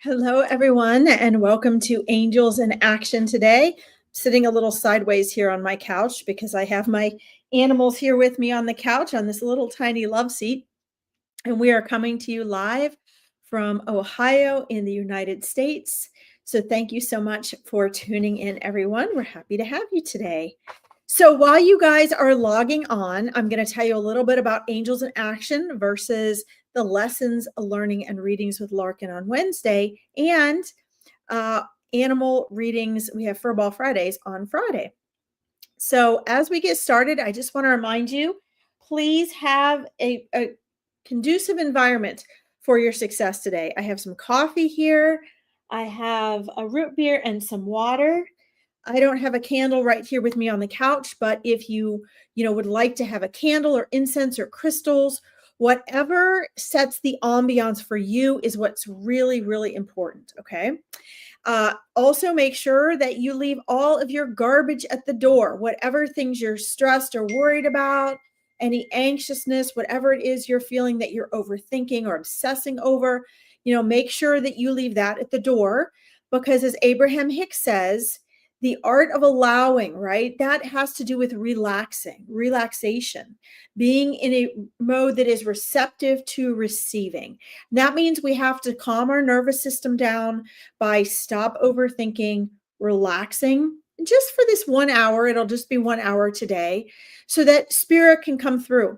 Hello, everyone, and welcome to Angels in Action today. Sitting a little sideways here on my couch because I have my animals here with me on the couch on this little tiny love seat. And we are coming to you live from Ohio in the United States. So thank you so much for tuning in, everyone. We're happy to have you today. So while you guys are logging on, I'm going to tell you a little bit about Angels in Action versus the lessons, learning, and readings with Larkin on Wednesday, and animal readings. We have Furball Fridays on Friday. So as we get started, I just want to remind you, please have a conducive environment for your success today. I have some coffee here. I have a root beer and some water. I don't have a candle right here with me on the couch, but if you would like to have a candle or incense or crystals, whatever sets the ambiance for you is what's really, really important. Okay. Also, make sure that you leave all of your garbage at the door, whatever things you're stressed or worried about, any anxiousness, whatever it is you're feeling that you're overthinking or obsessing over, make sure that you leave that at the door, because as Abraham Hicks says, the art of allowing, right? That has to do with relaxation, being in a mode that is receptive to receiving. That means we have to calm our nervous system down by stop overthinking, relaxing just for this 1 hour. It'll just be 1 hour today so that spirit can come through.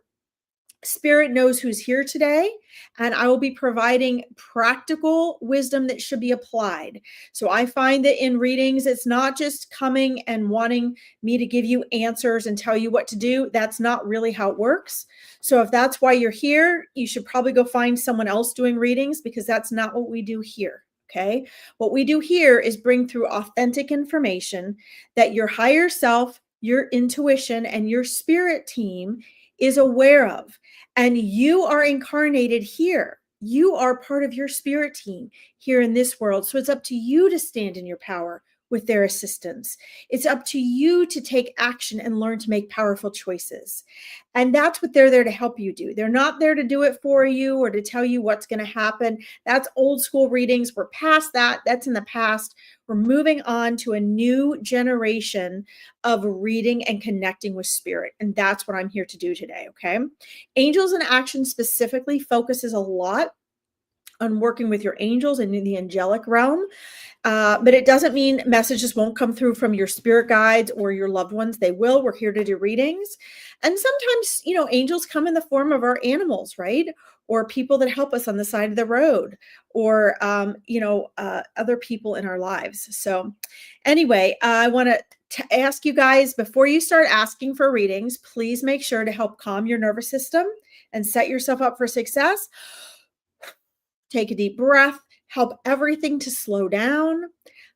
Spirit knows who's here today, and I will be providing practical wisdom that should be applied. So I find that in readings, it's not just coming and wanting me to give you answers and tell you what to do. That's not really how it works. So if that's why you're here, you should probably go find someone else doing readings, because that's not what we do here. Okay. What we do here is bring through authentic information that your higher self, your intuition, and your spirit team is aware of. And you are incarnated here. You are part of your spirit team here in this world. So it's up to you to stand in your power with their assistance. It's up to you to take action and learn to make powerful choices. And that's what they're there to help you do. They're not there to do it for you or to tell you what's going to happen. That's old school readings. We're past that. That's in the past. We're moving on to a new generation of reading and connecting with spirit. And that's what I'm here to do today. Okay. Angels in Action specifically focuses a lot on working with your angels and in the angelic realm. But it doesn't mean messages won't come through from your spirit guides or your loved ones. They will. We're here to do readings. And sometimes, angels come in the form of our animals, right? Or people that help us on the side of the road, or, other people in our lives. So anyway, I want to ask you guys, before you start asking for readings, please make sure to help calm your nervous system and set yourself up for success. Take a deep breath, help everything to slow down.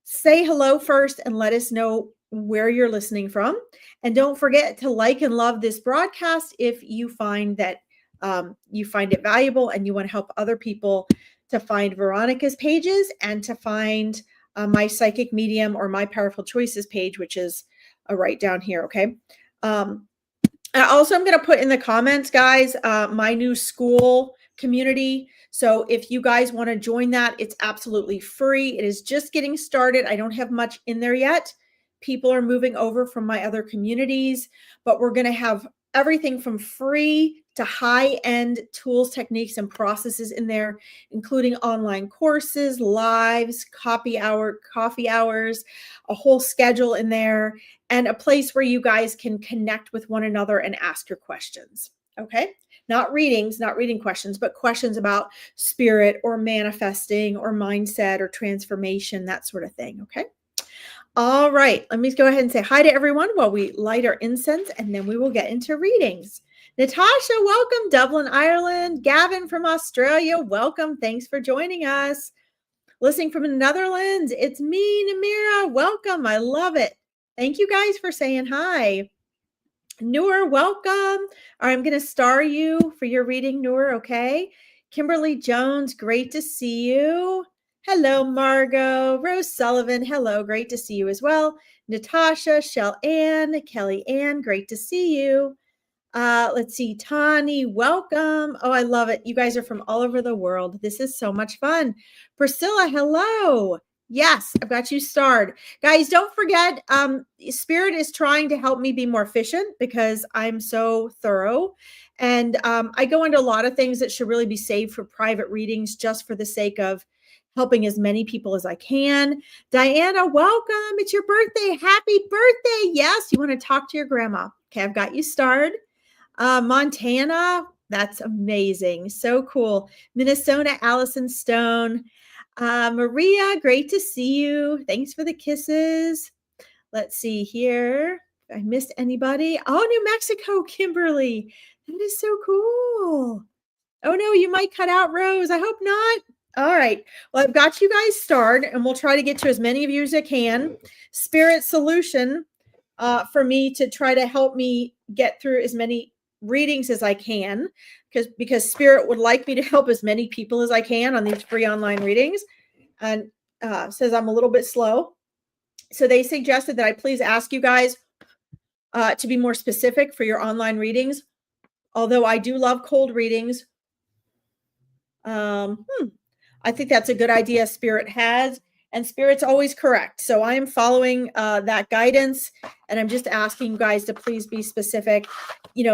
Say hello first and let us know where you're listening from. And don't forget to like and love this broadcast if you find that you find it valuable and you want to help other people to find Veronica's pages and to find my Psychic Medium or my Powerful Choices page, which is right down here. Okay. Also, I'm going to put in the comments, guys, my new school community. So if you guys want to join that, it's absolutely free. It is just getting started. I don't have much in there yet. People are moving over from my other communities, but we're going to have everything from free to high-end tools, techniques, and processes in there, including online courses, lives, coffee hours, a whole schedule in there, and a place where you guys can connect with one another and ask your questions. Okay. Not reading questions, but questions about spirit or manifesting or mindset or transformation, that sort of thing. Okay. All right. Let me go ahead and say hi to everyone while we light our incense, and then we will get into readings. Natasha, welcome. Dublin, Ireland. Gavin from Australia, welcome. Thanks for joining us. Listening from the Netherlands, it's me, Namira. Welcome. I love it. Thank you guys for saying hi. Noor, welcome. All right, I'm going to star you for your reading, Noor, okay? Kimberly Jones, great to see you. Hello, Margot. Rose Sullivan, hello, great to see you as well. Natasha, Shell Ann, Kelly Ann, great to see you. Let's see. Tani, welcome. Oh, I love it. You guys are from all over the world. This is so much fun. Priscilla, hello. Yes, I've got you starred. Guys, don't forget, Spirit is trying to help me be more efficient because I'm so thorough. And I go into a lot of things that should really be saved for private readings just for the sake of helping as many people as I can. Diana, welcome. It's your birthday. Happy birthday. Yes, you want to talk to your grandma. Okay, I've got you starred. Montana, that's amazing. So cool. Minnesota, Allison Stone. Maria, great to see you. Thanks for the kisses. Let's see here. If I missed anybody. Oh, New Mexico, Kimberly. That is so cool. Oh, no, you might cut out Rose. I hope not. All right. Well, I've got you guys started, and we'll try to get to as many of you as I can. Spirit Solution for me to try to help me get through as many readings as I can, because Spirit would like me to help as many people as I can on these free online readings, and says I'm a little bit slow. So they suggested that I please ask you guys to be more specific for your online readings. Although I do love cold readings, I think that's a good idea Spirit has, and Spirit's always correct. So I am following that guidance, and I'm just asking you guys to please be specific.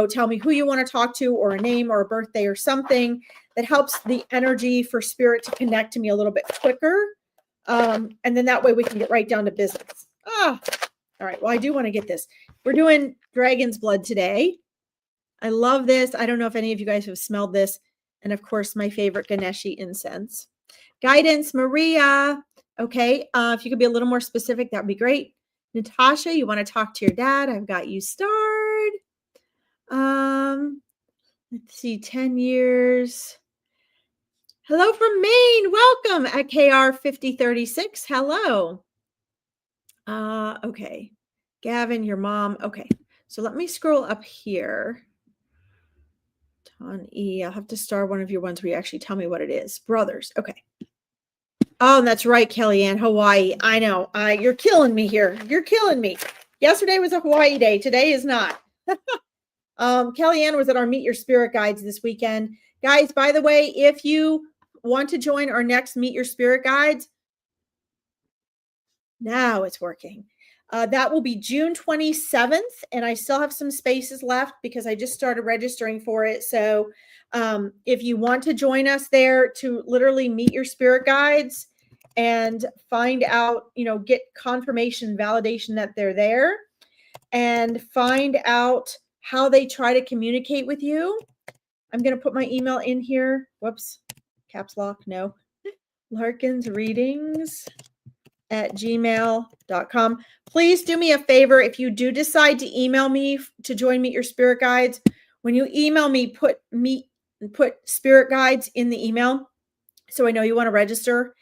Tell me who you want to talk to, or a name, or a birthday, or something that helps the energy for Spirit to connect to me a little bit quicker. And then that way we can get right down to business. All right. Well, I do want to get this. We're doing Dragon's Blood today. I love this. I don't know if any of you guys have smelled this. And of course, my favorite Ganeshi incense. Guidance, Maria. Okay. If you could be a little more specific, that would be great. Natasha, you want to talk to your dad? I've got you starred. Let's see, 10 years. Hello from Maine. Welcome at KR 5036. Hello. Okay. Gavin, your mom. Okay. So let me scroll up here. Ton E. I'll have to star one of your ones where you actually tell me what it is. Brothers. Okay. Oh, that's right, Kellyanne. Hawaii. I know. You're killing me here. You're killing me. Yesterday was a Hawaii day. Today is not. Kellyanne was at our Meet Your Spirit Guides this weekend. Guys, by the way, if you want to join our next Meet Your Spirit Guides, now it's working. That will be June 27th, and I still have some spaces left because I just started registering for it. So if you want to join us there to literally meet your spirit guides and find out, get confirmation, validation that they're there, and find out how they try to communicate with you. I'm going to put my email in here. Whoops, caps lock, no. Larkin's Readings at gmail.com. Please do me a favor. If you do decide to email me to join Meet Your Spirit Guides, when you email me, put Spirit Guides in the email so I know you want to register.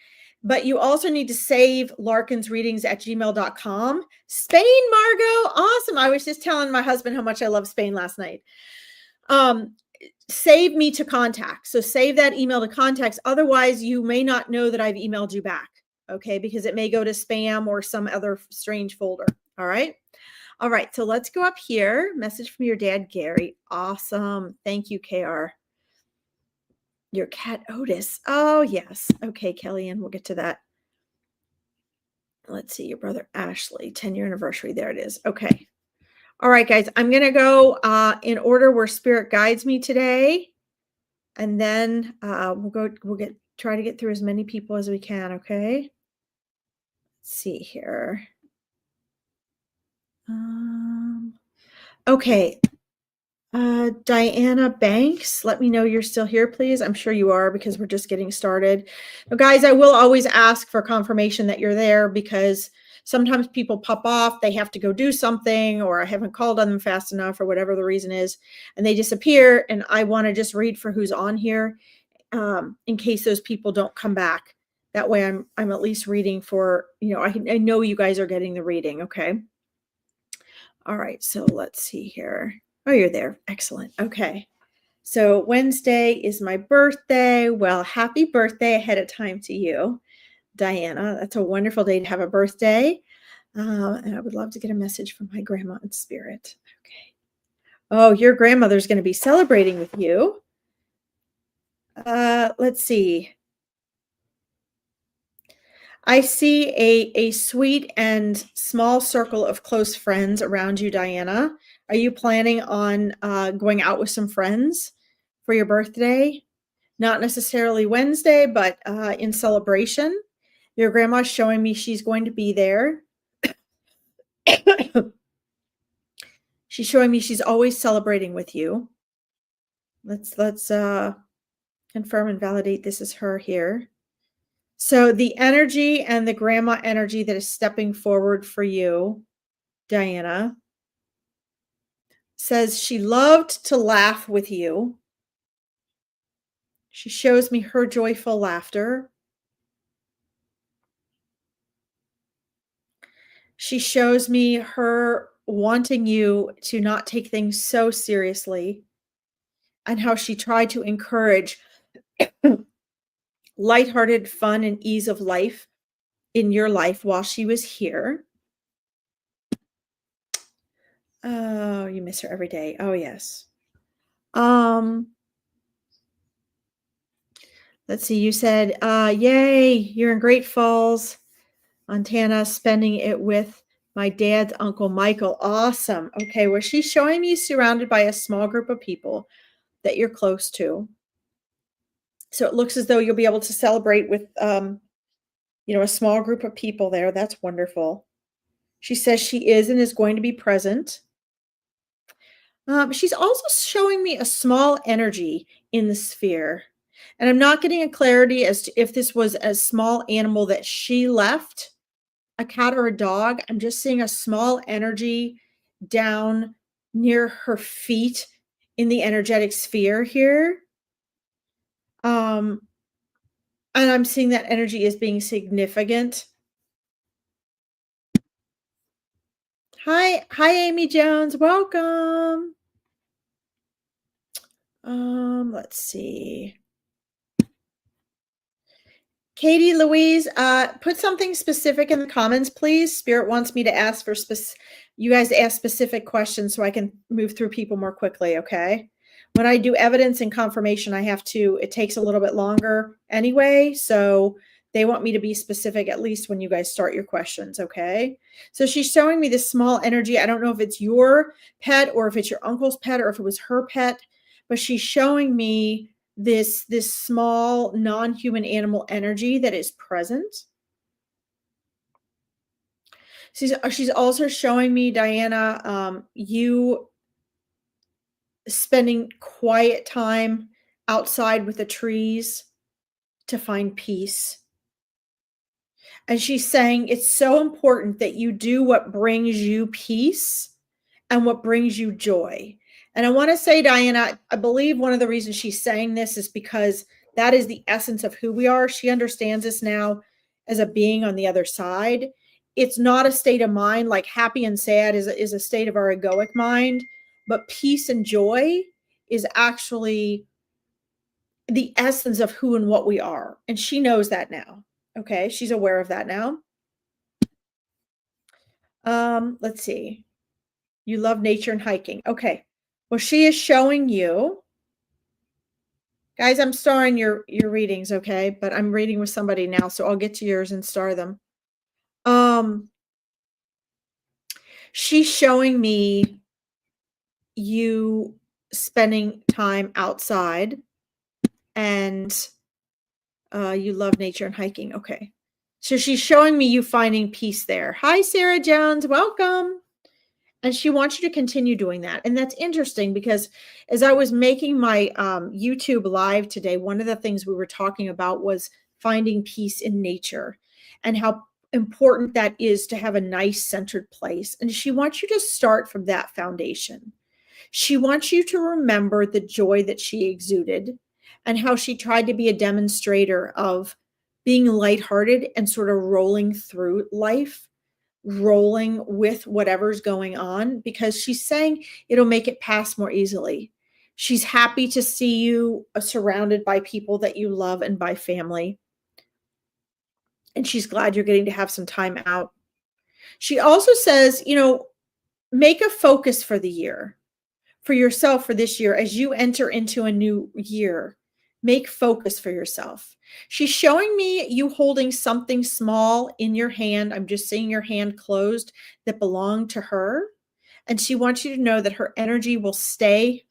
But you also need to save Larkin's Readings at gmail.com. Spain, Margot. Awesome. I was just telling my husband how much I love Spain last night. Save me to contacts. So save that email to contacts. Otherwise, you may not know that I've emailed you back. Okay, because it may go to spam or some other strange folder. All right. All right. So let's go up here. Message from your dad, Gary. Awesome. Thank you, KR. Your cat, Otis. Oh, yes. Okay, Kellyanne, we'll get to that. Let's see. Your brother, Ashley, 10-year anniversary. There it is. Okay. All right, guys. I'm going to go in order where Spirit guides me today. And then we'll try to get through as many people as we can. Okay. Let's see here. Okay. Diana Banks, let me know you're still here, please. I'm sure you are because we're just getting started. Now, guys, I will always ask for confirmation that you're there because sometimes people pop off, they have to go do something, or I haven't called on them fast enough, or whatever the reason is, and they disappear. And I want to just read for who's on here in case those people don't come back. That way I'm at least reading for, I know you guys are getting the reading. Okay. All right. So let's see here. Oh, you're there. Excellent. Okay. So Wednesday is my birthday. Well, happy birthday ahead of time to you, Diana. That's a wonderful day to have a birthday. And I would love to get a message from my grandma in spirit. Okay. Oh, your grandmother's going to be celebrating with you. Let's see. I see a sweet and small circle of close friends around you, Diana. Are you planning on going out with some friends for your birthday? Not necessarily Wednesday, but in celebration. Your grandma's showing me she's going to be there. She's showing me she's always celebrating with you. Let's confirm and validate this is her here. So the energy and the grandma energy that is stepping forward for you, Diana, says she loved to laugh with you. She shows me her joyful laughter. She shows me her wanting you to not take things so seriously and how she tried to encourage lighthearted fun and ease of life in your life while she was here. Oh, you miss her every day. Oh, yes. Um, let's see. You said, yay, you're in Great Falls, Montana, spending it with my dad's uncle Michael. Awesome. Okay, well, she's showing me surrounded by a small group of people that you're close to. So it looks as though you'll be able to celebrate with a small group of people there. That's wonderful. She says she is and is going to be present. She's also showing me a small energy in the sphere. And I'm not getting a clarity as to if this was a small animal that she left, a cat or a dog. I'm just seeing a small energy down near her feet in the energetic sphere here. And I'm seeing that energy as being significant. Hi, Amy Jones. Welcome. Let's see. Katie Louise, put something specific in the comments, please. Spirit wants me to ask for you guys to ask specific questions so I can move through people more quickly, okay? When I do evidence and confirmation, it takes a little bit longer anyway, so they want me to be specific at least when you guys start your questions, okay? So she's showing me this small energy. I don't know if it's your pet or if it's your uncle's pet or if it was her pet, but she's showing me this small non-human animal energy that is present. She's also showing me, Diana, you spending quiet time outside with the trees to find peace. And she's saying it's so important that you do what brings you peace and what brings you joy. And I want to say, Diana, I believe one of the reasons she's saying this is because that is the essence of who we are. She understands us now as a being on the other side. It's not a state of mind like happy and sad is a state of our egoic mind, but peace and joy is actually the essence of who and what we are. And she knows that now. Okay. She's aware of that now. Let's see. You love nature and hiking. Okay. Well, she is showing you. Guys, I'm starring your readings, okay? But I'm reading with somebody now, so I'll get to yours and star them. She's showing me you spending time outside and you love nature and hiking. Okay. So she's showing me you finding peace there. Hi, Sarah Jones. Welcome. And she wants you to continue doing that. And that's interesting because as I was making my YouTube live today, one of the things we were talking about was finding peace in nature and how important that is to have a nice centered place. And she wants you to start from that foundation. She wants you to remember the joy that she exuded and how she tried to be a demonstrator of being lighthearted and sort of rolling through life, rolling with whatever's going on, because she's saying it'll make it pass more easily. She's happy to see you surrounded by people that you love and by family. And she's glad you're getting to have some time out. She also says, make a focus for the year. for yourself for this year as you enter into a new year. Make focus for yourself. She's showing me you holding something small in your hand. I'm just seeing your hand closed that belonged to her. And she wants you to know that her energy will stay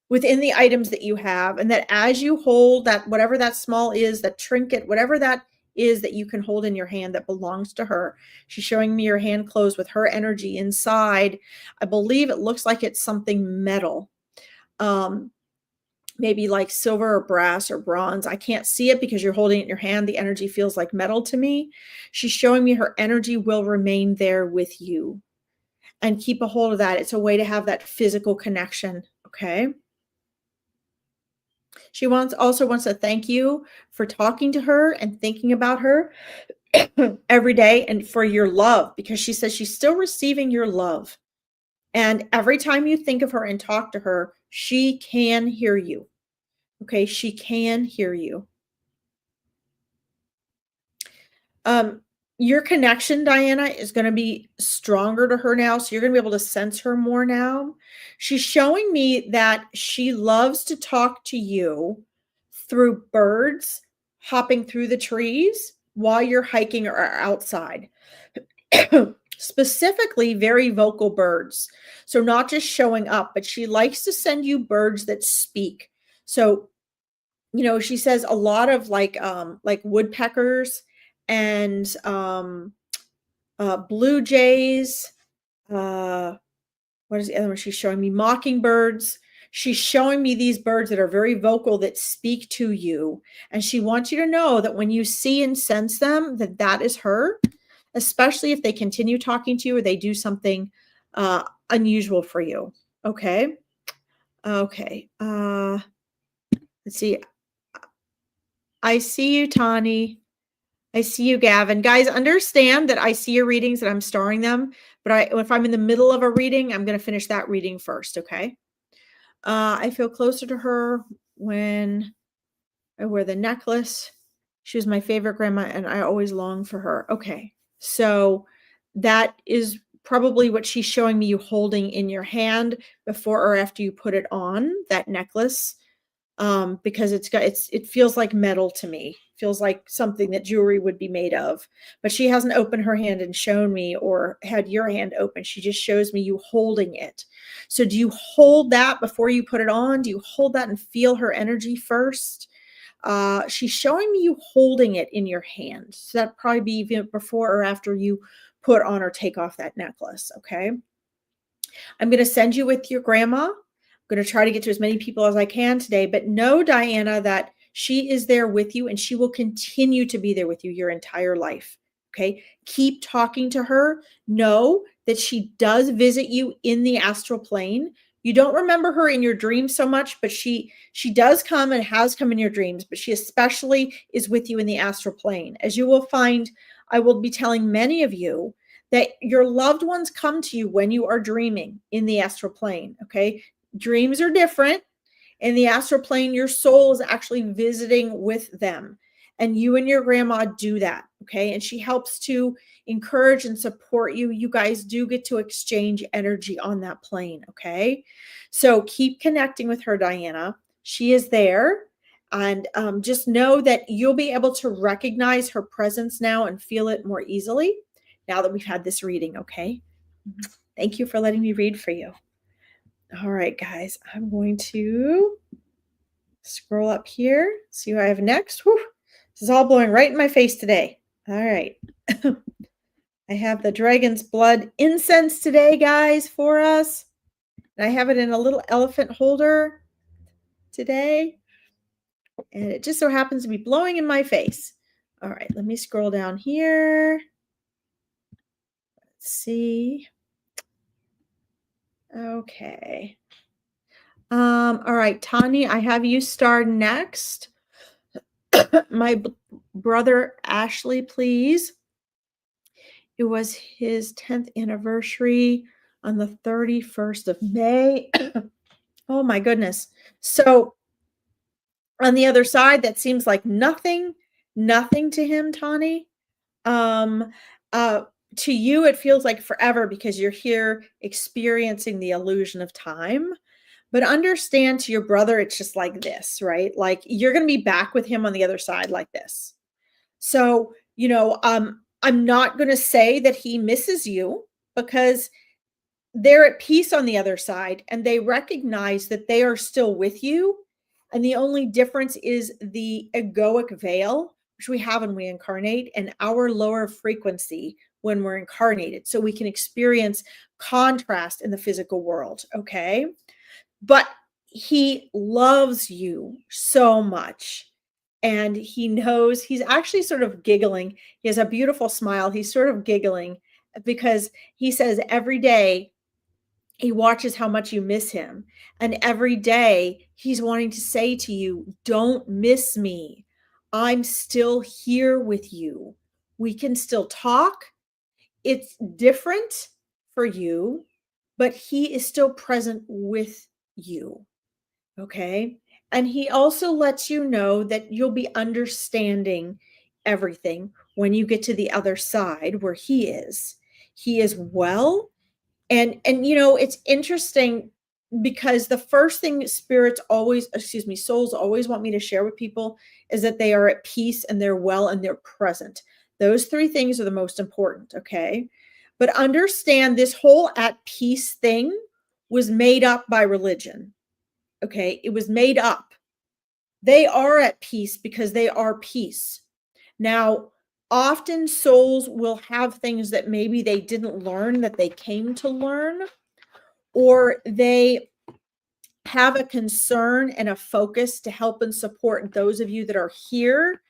within the items that you have, and that as you hold that, whatever that small is, that trinket, whatever that is that you can hold in your hand that belongs to her. She's showing me your hand closed with her energy inside. I believe it looks like it's something metal. Maybe like silver or brass or bronze. I can't see it because you're holding it in your hand. The energy feels like metal to me. She's showing me her energy will remain there with you, and keep a hold of that. It's a way to have that physical connection. Okay. She also wants to thank you for talking to her and thinking about her every day, and for your love, because she says she's still receiving your love. And every time you think of her and talk to her, she can hear you. Okay, she can hear you. Your connection, Diana, is going to be stronger to her now. So you're going to be able to sense her more now. She's showing me that she loves to talk to you through birds hopping through the trees while you're hiking or outside. Specifically, very vocal birds. So not just showing up, but she likes to send you birds that speak. So, she says a lot of like woodpeckers and blue jays. What is the other one she's showing me? Mockingbirds. She's showing me these birds that are very vocal that speak to you. And she wants you to know that when you see and sense them, that is her, especially if they continue talking to you or they do something unusual for you. Okay. Okay. Let's see. I see you, Tani. I see you, Gavin. Guys, understand that I see your readings and I'm starring them, but if I'm in the middle of a reading, I'm going to finish that reading first, okay? I feel closer to her when I wear the necklace. She was my favorite grandma, and I always long for her. Okay, so that is probably what she's showing me you holding in your hand before or after you put it on, that necklace. Because it feels like metal to me. Feels like something that jewelry would be made of. But she hasn't opened her hand and shown me or had your hand open. She just shows me you holding it. So do you hold that before you put it on? Do you hold that and feel her energy first? She's showing me you holding it in your hand. So that'd probably be even before or after you put on or take off that necklace, okay? I'm going to send you with your grandma. I'm going to try to get to as many people as I can today, but know, Diana, that she is there with you and she will continue to be there with you your entire life. Okay. Keep talking to her. Know that she does visit you in the astral plane. You don't remember her in your dreams so much, but she does come and has come in your dreams, but she especially is with you in the astral plane. As you will find, I will be telling many of you that your loved ones come to you when you are dreaming in the astral plane. Okay. Dreams are different. In the astral plane, your soul is actually visiting with them. And you and your grandma do that. Okay. And she helps to encourage and support you. You guys do get to exchange energy on that plane. Okay. So keep connecting with her, Diana. She is there. And just know that you'll be able to recognize her presence now and feel it more easily now that we've had this reading. Okay. Thank you for letting me read for you. All right, guys, I'm going to scroll up here, see who I have next. Whew, this is all blowing right in my face today. All right. I have the dragon's blood incense today, guys, for us. And I have it in a little elephant holder today. And it just so happens to be blowing in my face. All right, let me scroll down here. Let's see. Okay. All right, Tani, I have you start next. My brother Ashley, please. It was his 10th anniversary on the 31st of May. Oh my goodness. So on the other side, that seems like nothing to him, Tani. To you, it feels like forever because you're here experiencing the illusion of time. But understand, to your brother, it's just like this, right? Like you're going to be back with him on the other side like this. So, I'm not going to say that he misses you, because they're at peace on the other side and they recognize that they are still with you. And the only difference is the egoic veil, which we have when we incarnate, and our lower frequency when we're incarnated. So we can experience contrast in the physical world. Okay. But he loves you so much. And he knows, he's actually sort of giggling. He has a beautiful smile. He's sort of giggling because he says every day he watches how much you miss him. And every day he's wanting to say to you, don't miss me. I'm still here with you. We can still talk. It's different for you, but he is still present with you. Okay. And he also lets you know that you'll be understanding everything when you get to the other side where he is. He is well. And it's interesting because the first thing souls always want me to share with people is that they are at peace and they're well and they're present. Those three things are the most important. Okay. But understand, this whole at peace thing was made up by religion. Okay. It was made up. They are at peace because they are peace. Now, often souls will have things that maybe they didn't learn that they came to learn, or they have a concern and a focus to help and support those of you that are here,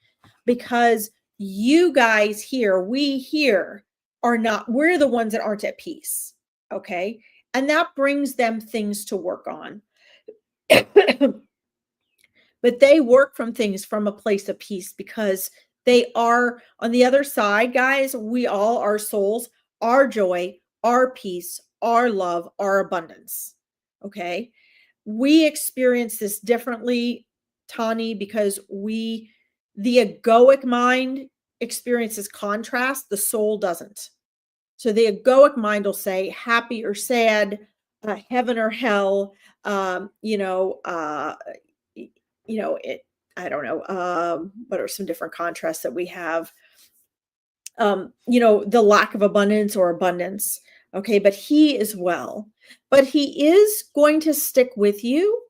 because you guys here, we here we're the ones that aren't at peace. Okay. And that brings them things to work on. But they work from things from a place of peace because they are on the other side, guys. We all are souls, our joy, our peace, our love, our abundance. Okay. We experience this differently, Tani, because the egoic mind experiences contrast, the soul doesn't. So the egoic mind will say happy or sad, heaven or hell, I don't know, what are some different contrasts that we have? The lack of abundance or abundance. Okay, but he is well, but he is going to stick with you.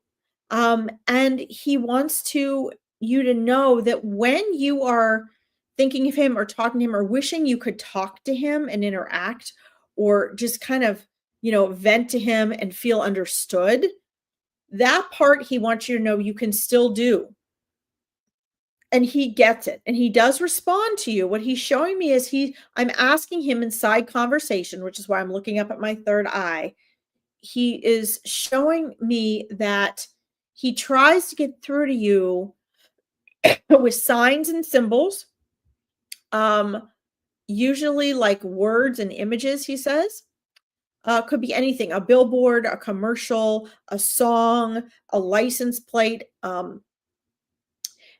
And he wants you to know that when you are thinking of him or talking to him or wishing you could talk to him and interact, or just kind of, vent to him and feel understood, that part he wants you to know you can still do. And he gets it, and he does respond to you. What he's showing me is I'm asking him inside conversation, which is why I'm looking up at my third eye. He is showing me that he tries to get through to you with signs and symbols, usually like words and images, he says. Could be anything, a billboard, a commercial, a song, a license plate.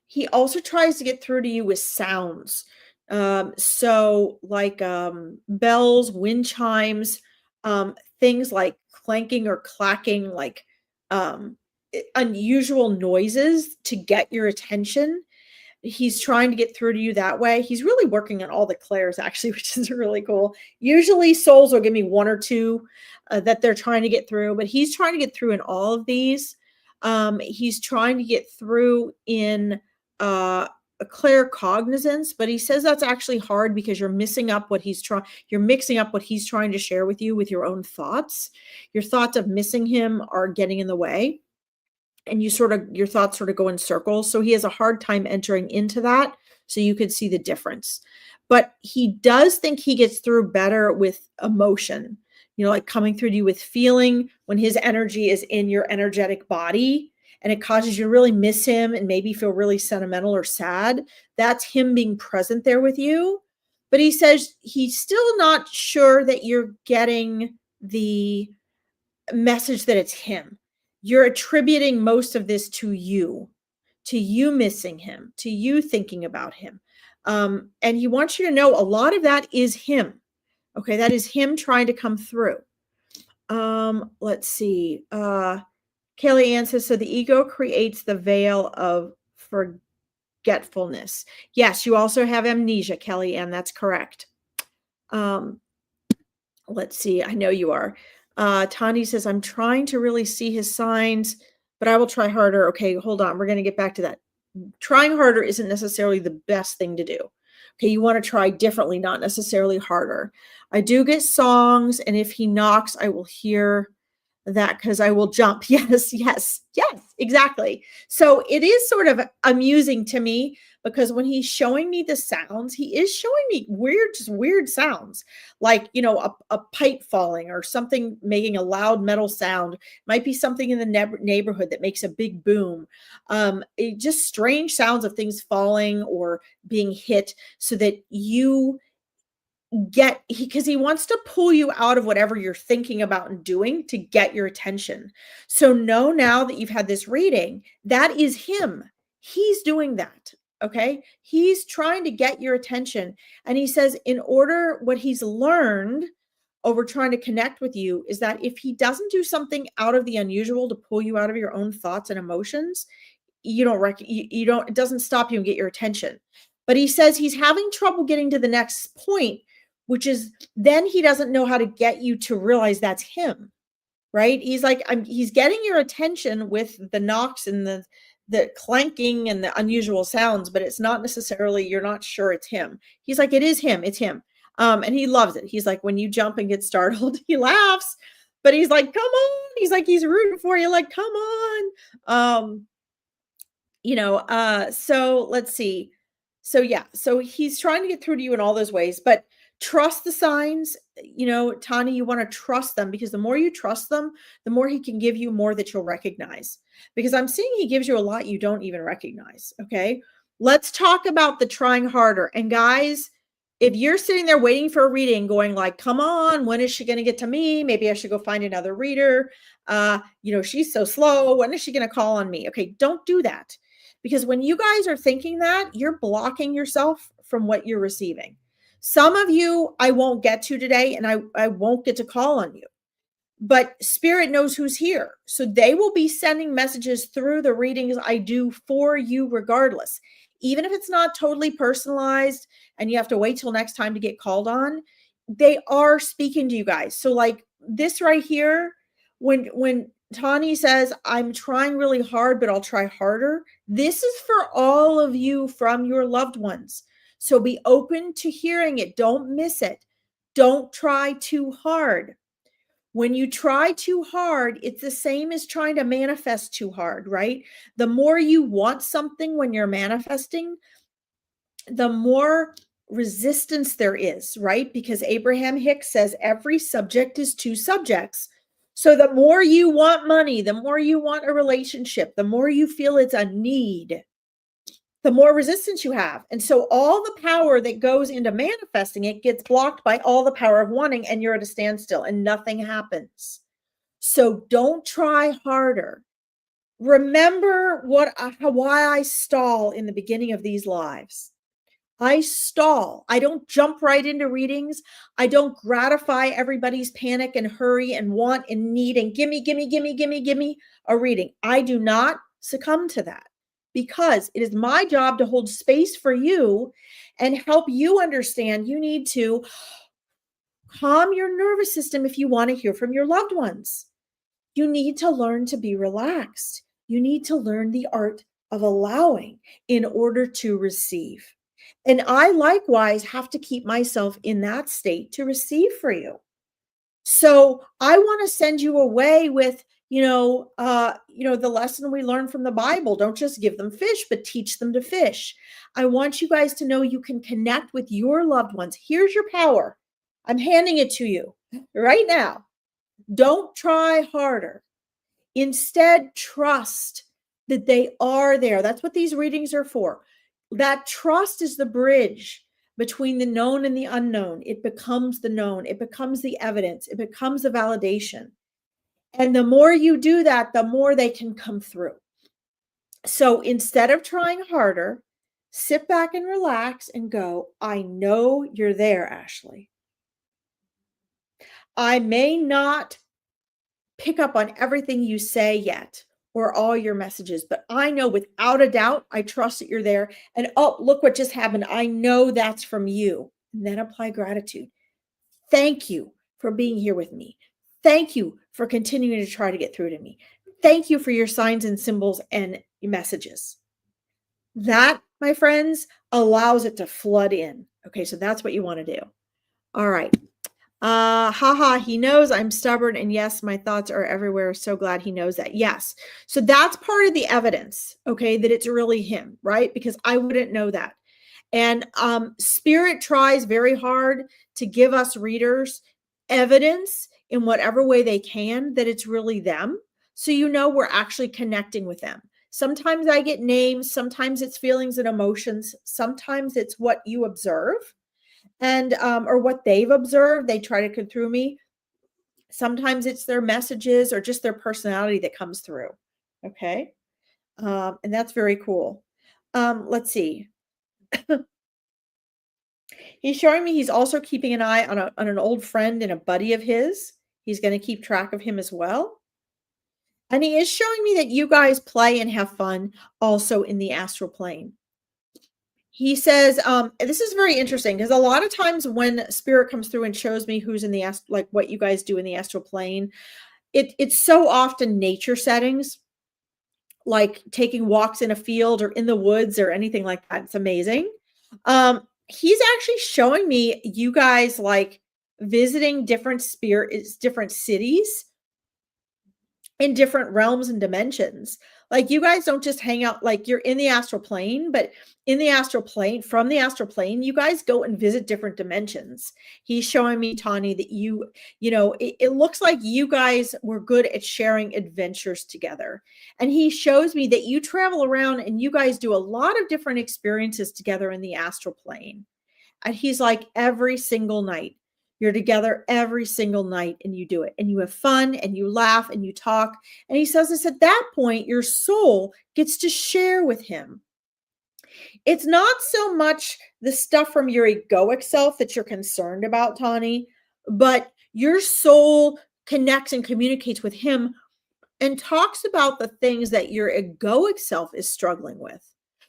He also tries to get through to you with sounds. So like bells, wind chimes, things like clanking or clacking, like unusual noises to get your attention. He's trying to get through to you that way. He's really working on all the clairs, actually, which is really cool. Usually souls will give me one or two that they're trying to get through, but he's trying to get through in all of these. He's trying to get through in a claircognizance, but he says that's actually hard because you're mixing up what he's trying to share with you with your own thoughts. Your thoughts of missing him are getting in the way, and your thoughts sort of go in circles. So he has a hard time entering into that. So you could see the difference. But he does think he gets through better with emotion, like coming through to you with feeling when his energy is in your energetic body, and it causes you to really miss him and maybe feel really sentimental or sad. That's him being present there with you. But he says he's still not sure that you're getting the message that it's him. You're attributing most of this to you missing him, to you thinking about him. And he wants you to know a lot of that is him. Okay, that is him trying to come through. Let's see. Kelly Ann says, so the ego creates the veil of forgetfulness. Yes, you also have amnesia, Kelly Ann. That's correct. Um, let's see. I know you are. Tani says, I'm trying to really see his signs, but I will try harder. Okay, hold on. We're going to get back to that. Trying harder isn't necessarily the best thing to do. Okay, you want to try differently, not necessarily harder. I do get songs, and if he knocks, I will hear that because I will jump. Yes, yes, yes, exactly. So it is sort of amusing to me because when he's showing me the sounds, he is showing me weird, just weird sounds, like, a pipe falling or something making a loud metal sound. Might be something in the neighborhood that makes a big boom. Just strange sounds of things falling or being hit so that you because he wants to pull you out of whatever you're thinking about and doing to get your attention. So know now that you've had this reading, that is him. He's doing that. Okay. He's trying to get your attention. And he says, in order, what he's learned over trying to connect with you is that if he doesn't do something out of the unusual to pull you out of your own thoughts and emotions, you don't, it doesn't stop you and get your attention. But he says he's having trouble getting to the next point, which is then he doesn't know how to get you to realize that's him, right? He's like, he's getting your attention with the knocks and the clanking and the unusual sounds, but it's not necessarily, you're not sure it's him. He's like, it is him, it's him. And he loves it. He's like, when you jump and get startled, he laughs, but he's like, come on. He's like, he's rooting for you, like, come on. So let's see. So yeah, so he's trying to get through to you in all those ways, but trust the signs. Tani, you want to trust them because the more you trust them, the more he can give you more that you'll recognize. Because I'm seeing he gives you a lot you don't even recognize. Okay. Let's talk about the trying harder. And guys, if you're sitting there waiting for a reading, going like, come on, when is she going to get to me? Maybe I should go find another reader. She's so slow. When is she going to call on me? Okay. Don't do that. Because when you guys are thinking that, you're blocking yourself from what you're receiving. Some of you I won't get to today, and I won't get to call on you. But Spirit knows who's here. So they will be sending messages through the readings I do for you regardless. Even if it's not totally personalized and you have to wait till next time to get called on, they are speaking to you guys. So like this right here, when Tani says, I'm trying really hard, but I'll try harder. This is for all of you from your loved ones. So be open to hearing it. Don't miss it. Don't try too hard. When you try too hard, it's the same as trying to manifest too hard, right? The more you want something when you're manifesting, the more resistance there is, right? Because Abraham Hicks says every subject is two subjects. So the more you want money, the more you want a relationship, the more you feel it's a need, the more resistance you have. And so all the power that goes into manifesting it gets blocked by all the power of wanting, and you're at a standstill and nothing happens. So don't try harder. Remember why I stall in the beginning of these lives. I stall. I don't jump right into readings. I don't gratify everybody's panic and hurry and want and need and gimme a reading. I do not succumb to that because it is my job to hold space for you and help you understand you need to calm your nervous system if you want to hear from your loved ones. You need to learn to be relaxed. You need to learn the art of allowing in order to receive. And I likewise have to keep myself in that state to receive for you. So I want to send you away with, the lesson we learned from the Bible. Don't just give them fish, but teach them to fish. I want you guys to know you can connect with your loved ones. Here's your power. I'm handing it to you right now. Don't try harder. Instead, trust that they are there. That's what these readings are for. That trust is the bridge between the known and the unknown. It becomes the known. It becomes the evidence. It becomes the validation. And the more you do that, the more they can come through. So instead of trying harder, sit back and relax and go, I know you're there, Ashley. I may not pick up on everything you say yet or all your messages, but I know without a doubt, I trust that you're there. And oh, look what just happened. I know that's from you. And then apply gratitude. Thank you for being here with me. Thank you for continuing to try to get through to me. Thank you for your signs and symbols and messages. That, my friends, allows it to flood in. Okay, so that's what you want to do. All right. Haha, he knows I'm stubborn. And yes, my thoughts are everywhere. So glad he knows that. Yes. So that's part of the evidence, okay, that it's really him, right? Because I wouldn't know that. And Spirit tries very hard to give us readers evidence in whatever way they can that it's really them. So you know we're actually connecting with them. Sometimes I get names, sometimes it's feelings and emotions, sometimes it's what you observe and or what they've observed. They try to come through me. Sometimes it's their messages or just their personality that comes through. Okay. And that's very cool. Let's see. He's showing me he's also keeping an eye on, on an old friend and a buddy of his. He's going to keep track of him as well. And he is showing me that you guys play and have fun also in the astral plane. He says, this is very interesting because a lot of times when spirit comes through and shows me who's in the like what you guys do in the astral plane, it's so often nature settings, like taking walks in a field or in the woods or anything like that. It's amazing. He's actually showing me you guys like visiting different spirits, different cities in different realms and dimensions. Like you guys don't just hang out, like you're in the astral plane, but in the astral plane, from the astral plane, you guys go and visit different dimensions. He's showing me, Tawny, that it looks like you guys were good at sharing adventures together. And he shows me that you travel around and you guys do a lot of different experiences together in the astral plane. And he's like, every single night. You're together every single night and you do it and you have fun and you laugh and you talk. And he says this at that point, your soul gets to share with him. It's not so much the stuff from your egoic self that you're concerned about, Tawny, but your soul connects and communicates with him and talks about the things that your egoic self is struggling with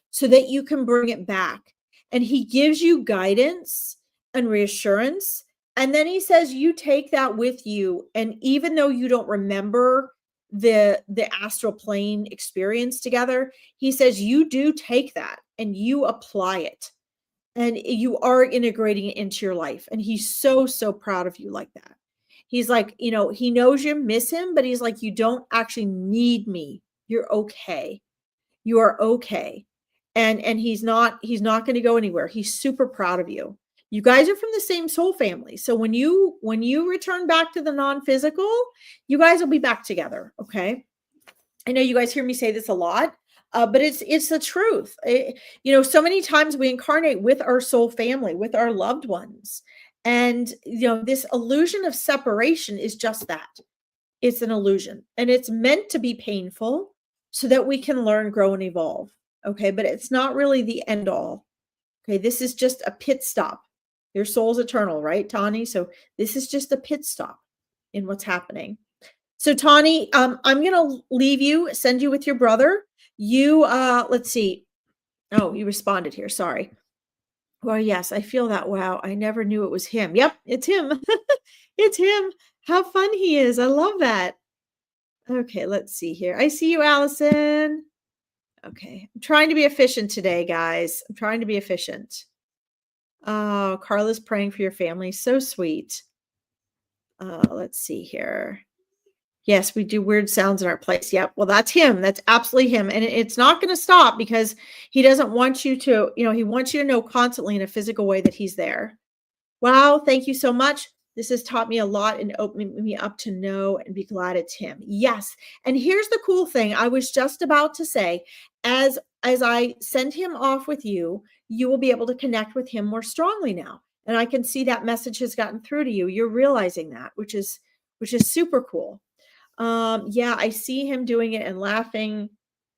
so that you can bring it back. And he gives you guidance and reassurance. And then he says, you take that with you. And even though you don't remember the astral plane experience together, he says, you do take that and you apply it and you are integrating it into your life. And he's so, so proud of you like that. He's like, he knows you miss him, but he's like, you don't actually need me. You're okay. You are okay. And he's not going to go anywhere. He's super proud of you. You guys are from the same soul family. So when you return back to the non-physical, you guys will be back together. Okay. I know you guys hear me say this a lot, but it's the truth. So many times we incarnate with our soul family, with our loved ones. And, this illusion of separation is just that. It's an illusion and it's meant to be painful so that we can learn, grow, and evolve. Okay. But it's not really the end all. Okay. This is just a pit stop. Your soul's eternal, right, Tawny? So this is just a pit stop in what's happening. So Tawny, I'm going to leave you, send you with your brother. You, let's see. Oh, you responded here. Sorry. Well, yes, I feel that. Wow. I never knew it was him. Yep. It's him. It's him. How fun he is. I love that. Okay. Let's see here. I see you, Allison. Okay. I'm trying to be efficient today, guys. I'm trying to be efficient. Oh, Carla's praying for your family. So sweet. Let's see here. Yes, we do weird sounds in our place. Yep. Well, that's him. That's absolutely him. And it's not going to stop because he doesn't want you to, he wants you to know constantly in a physical way that he's there. Wow. Thank you so much. This has taught me a lot and opened me up to know and be glad it's him. Yes. And here's the cool thing. I was just about to say, as I send him off with you, you will be able to connect with him more strongly now. And I can see that message has gotten through to you. You're realizing that, which is super cool. Yeah, I see him doing it and laughing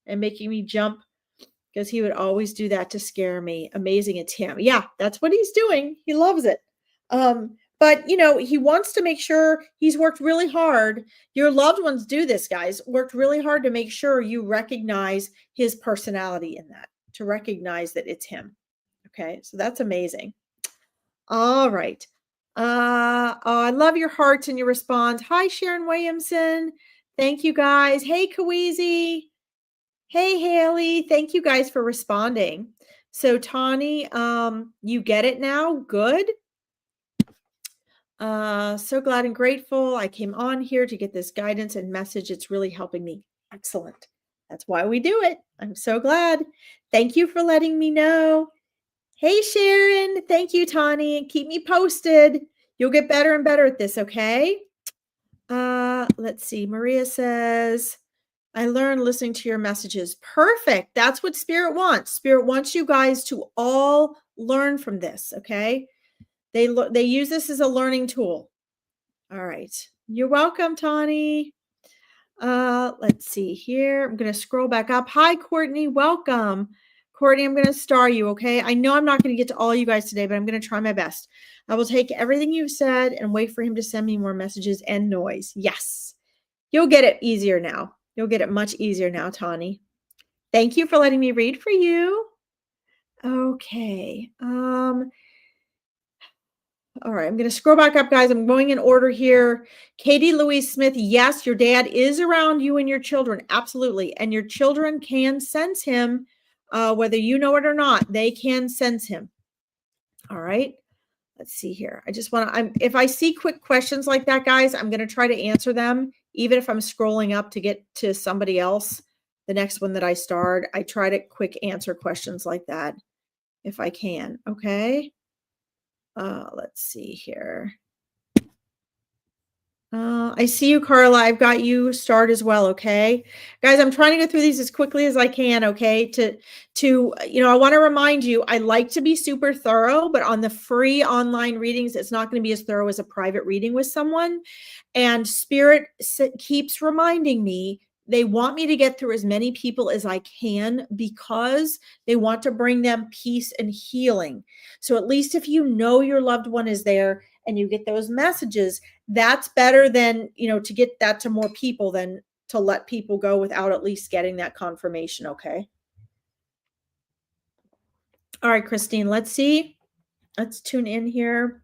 and making me jump because he would always do that to scare me. Amazing. It's him. Yeah, that's what he's doing. He loves it. But, you know, he wants to make sure he's worked really hard. Your loved ones do this, guys, worked really hard to make sure you recognize his personality in that, to recognize that it's him. Okay. So that's amazing. All right. Oh, I love your hearts and your response. Hi, Sharon Williamson. Thank you guys. Hey, Kaweezy. Hey, Haley. Thank you guys for responding. So, Tawny, you get it now. Good. So glad and grateful I came on here to get this guidance and message. It's really helping me. Excellent. That's why we do it. I'm so glad. Thank you for letting me know. Hey, Sharon. Thank you, Tawny. Keep me posted. You'll get better and better at this, okay? Let's see. Maria says, I learned listening to your messages. Perfect. That's what Spirit wants. Spirit wants you guys to all learn from this, okay? They use this as a learning tool. All right. You're welcome, Tawny. Let's see here. I'm going to scroll back up. Hi, Courtney. Welcome. Courtney, I'm going to star you, okay? I know I'm not going to get to all you guys today, but I'm going to try my best. I will take everything you've said and wait for him to send me more messages and noise. Yes. You'll get it easier now. You'll get it much easier now, Tawny. Thank you for letting me read for you. Okay. All right, I'm going to scroll back up, guys. I'm going in order here. Katie Louise Smith, yes, your dad is around you and your children. Absolutely. And your children can sense him, whether you know it or not. They can sense him. All right. Let's see here. I just want to, if I see quick questions like that, guys, I'm going to try to answer them, even if I'm scrolling up to get to somebody else. The next one that I start, I try to quick answer questions like that if I can. Okay. Let's see here. I see you, Carla. I've got you starred as well. Okay, guys, I'm trying to go through these as quickly as I can. Okay, I want to remind you, I like to be super thorough, but on the free online readings, it's not going to be as thorough as a private reading with someone. And Spirit keeps reminding me they want me to get through as many people as I can because they want to bring them peace and healing. So at least if you know your loved one is there and you get those messages, that's better than, to get that to more people than to let people go without at least getting that confirmation. Okay. All right, Christine, let's see. Let's tune in here.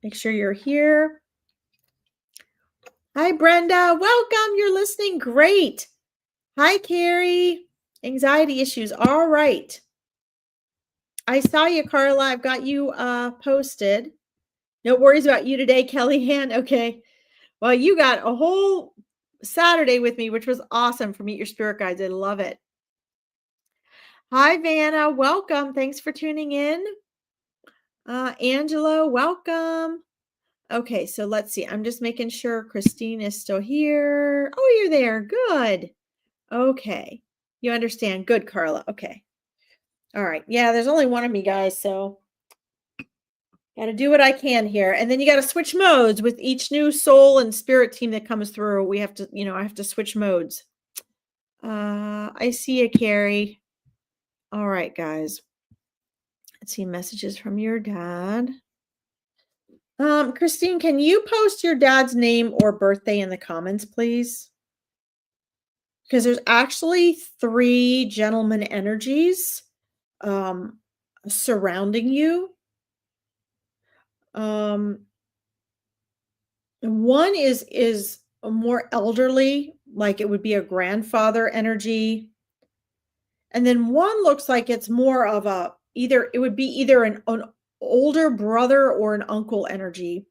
Make sure you're here. Hi, Brenda. Welcome. You're listening. Great. Hi, Carrie. Anxiety issues. All right. I saw you, Carla. I've got you posted. No worries about you today, Kellyanne. Okay. Well, you got a whole Saturday with me, which was awesome for Meet Your Spirit Guides. I love it. Hi, Vanna. Welcome. Thanks for tuning in. Angela, welcome. Okay, so let's see. I'm just making sure Christine is still here. Oh, you're there. Good. Okay. You understand. Good, Carla. Okay. All right. Yeah, there's only one of me, guys, so got to do what I can here. And then you got to switch modes with each new soul and spirit team that comes through. We have to, I have to switch modes. I see you, Carrie. All right, guys. Let's see messages from your dad. Christine, can you post your dad's name or birthday in the comments, please? Because there's actually 3 gentleman energies surrounding you. One is a more elderly, like it would be a grandfather energy. And then one looks like it's more of it would be either an older brother or an uncle energy.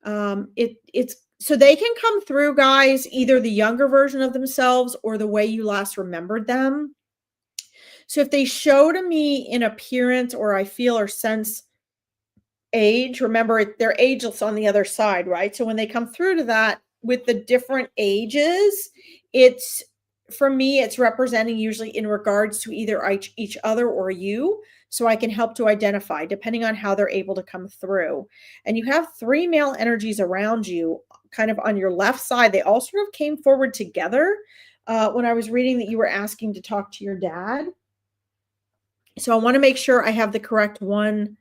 It's so they can come through, guys, either the younger version of themselves or the way you last remembered them. So if they show to me in appearance or I feel or sense age, remember they're ageless on the other side, right? So when they come through to that with the different ages, for me, it's representing usually in regards to either each other or you. So I can help to identify depending on how they're able to come through. And you have 3 male energies around you, kind of on your left side. They all sort of came forward together when I was reading that you were asking to talk to your dad. So I want to make sure I have the correct one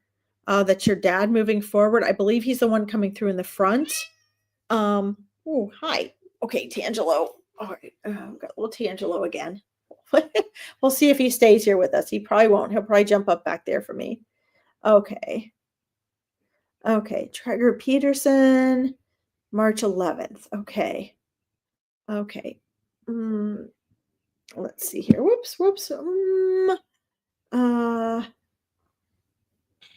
That's your dad moving forward. I believe he's the one coming through in the front. Oh, hi. Okay, Tangelo. All right, I've got little Tangelo again. We'll see if he stays here with us. He probably won't. He'll probably jump up back there for me. Okay. Okay, Traeger Peterson, March 11th. Okay. Okay. Mm, let's see here. Whoops, whoops. Uh,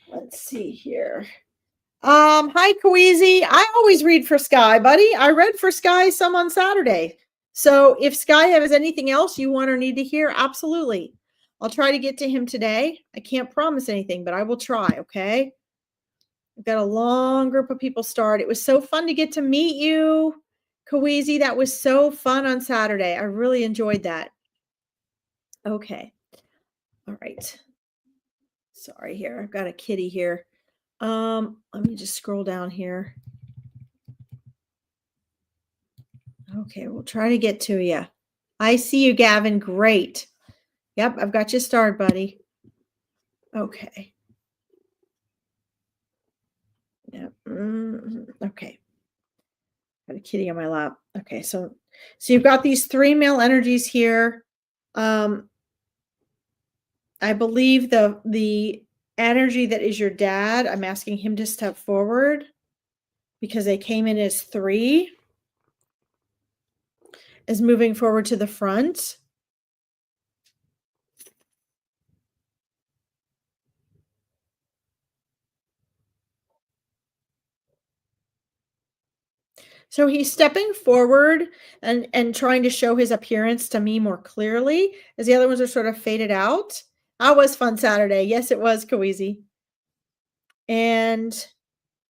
let's see here. Hi, Kweezy. I always read for Sky, buddy. I read for Sky some on Saturday. So if Sky has anything else you want or need to hear, absolutely. I'll try to get to him today. I can't promise anything, but I will try, okay? I've got a long group of people start. It was so fun to get to meet you, Kweezy. That was so fun on Saturday. I really enjoyed that. Okay. All right. Sorry here. I've got a kitty here. Let me just scroll down here. Okay, we'll try to get to you. I see you, Gavin. Great. Yep, I've got you started, buddy. Okay. Yep. Okay. Got a kitty on my lap. Okay, so you've got these three male energies here. I believe the energy that is your dad, I'm asking him to step forward because they came in as three, is moving forward to the front. So he's stepping forward and trying to show his appearance to me more clearly as the other ones are sort of faded out. That was fun Saturday. Yes, it was, Kawizi. And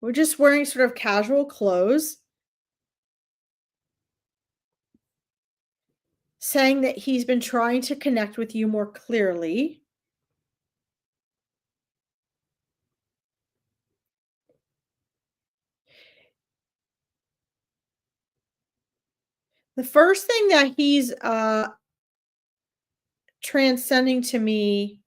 we're just wearing sort of casual clothes, saying that he's been trying to connect with you more clearly. The first thing that he's transcending to me,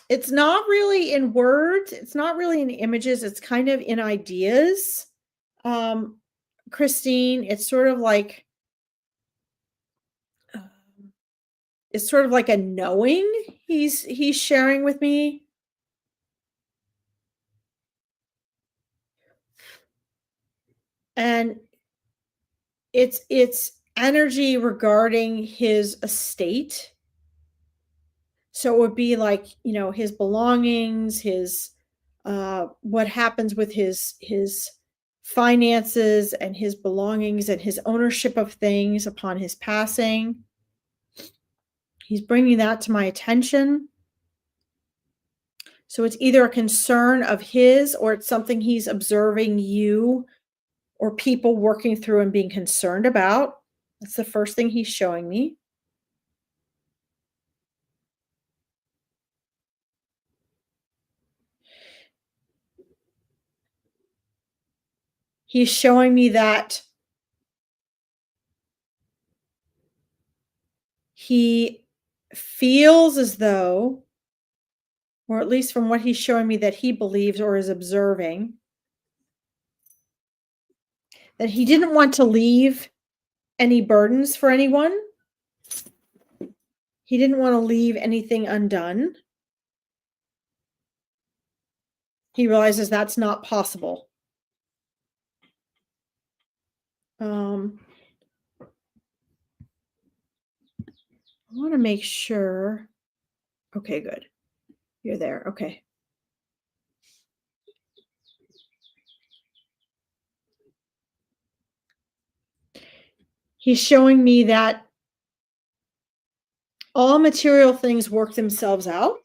it's not really in words, it's not really in images, it's kind of in ideas. Christine, it's sort of like it's sort of like a knowing he's sharing with me. And it's energy regarding his estate. So it would be like, his belongings, his what happens with his finances and his belongings and his ownership of things upon his passing. He's bringing that to my attention. So it's either a concern of his or it's something he's observing you or people working through and being concerned about. That's the first thing he's showing me. He's showing me that he feels as though, or at least from what he's showing me that he believes or is observing, that he didn't want to leave any burdens for anyone. He didn't want to leave anything undone. He realizes that's not possible. I want to make sure. Okay, good. You're there. Okay. He's showing me that all material things work themselves out.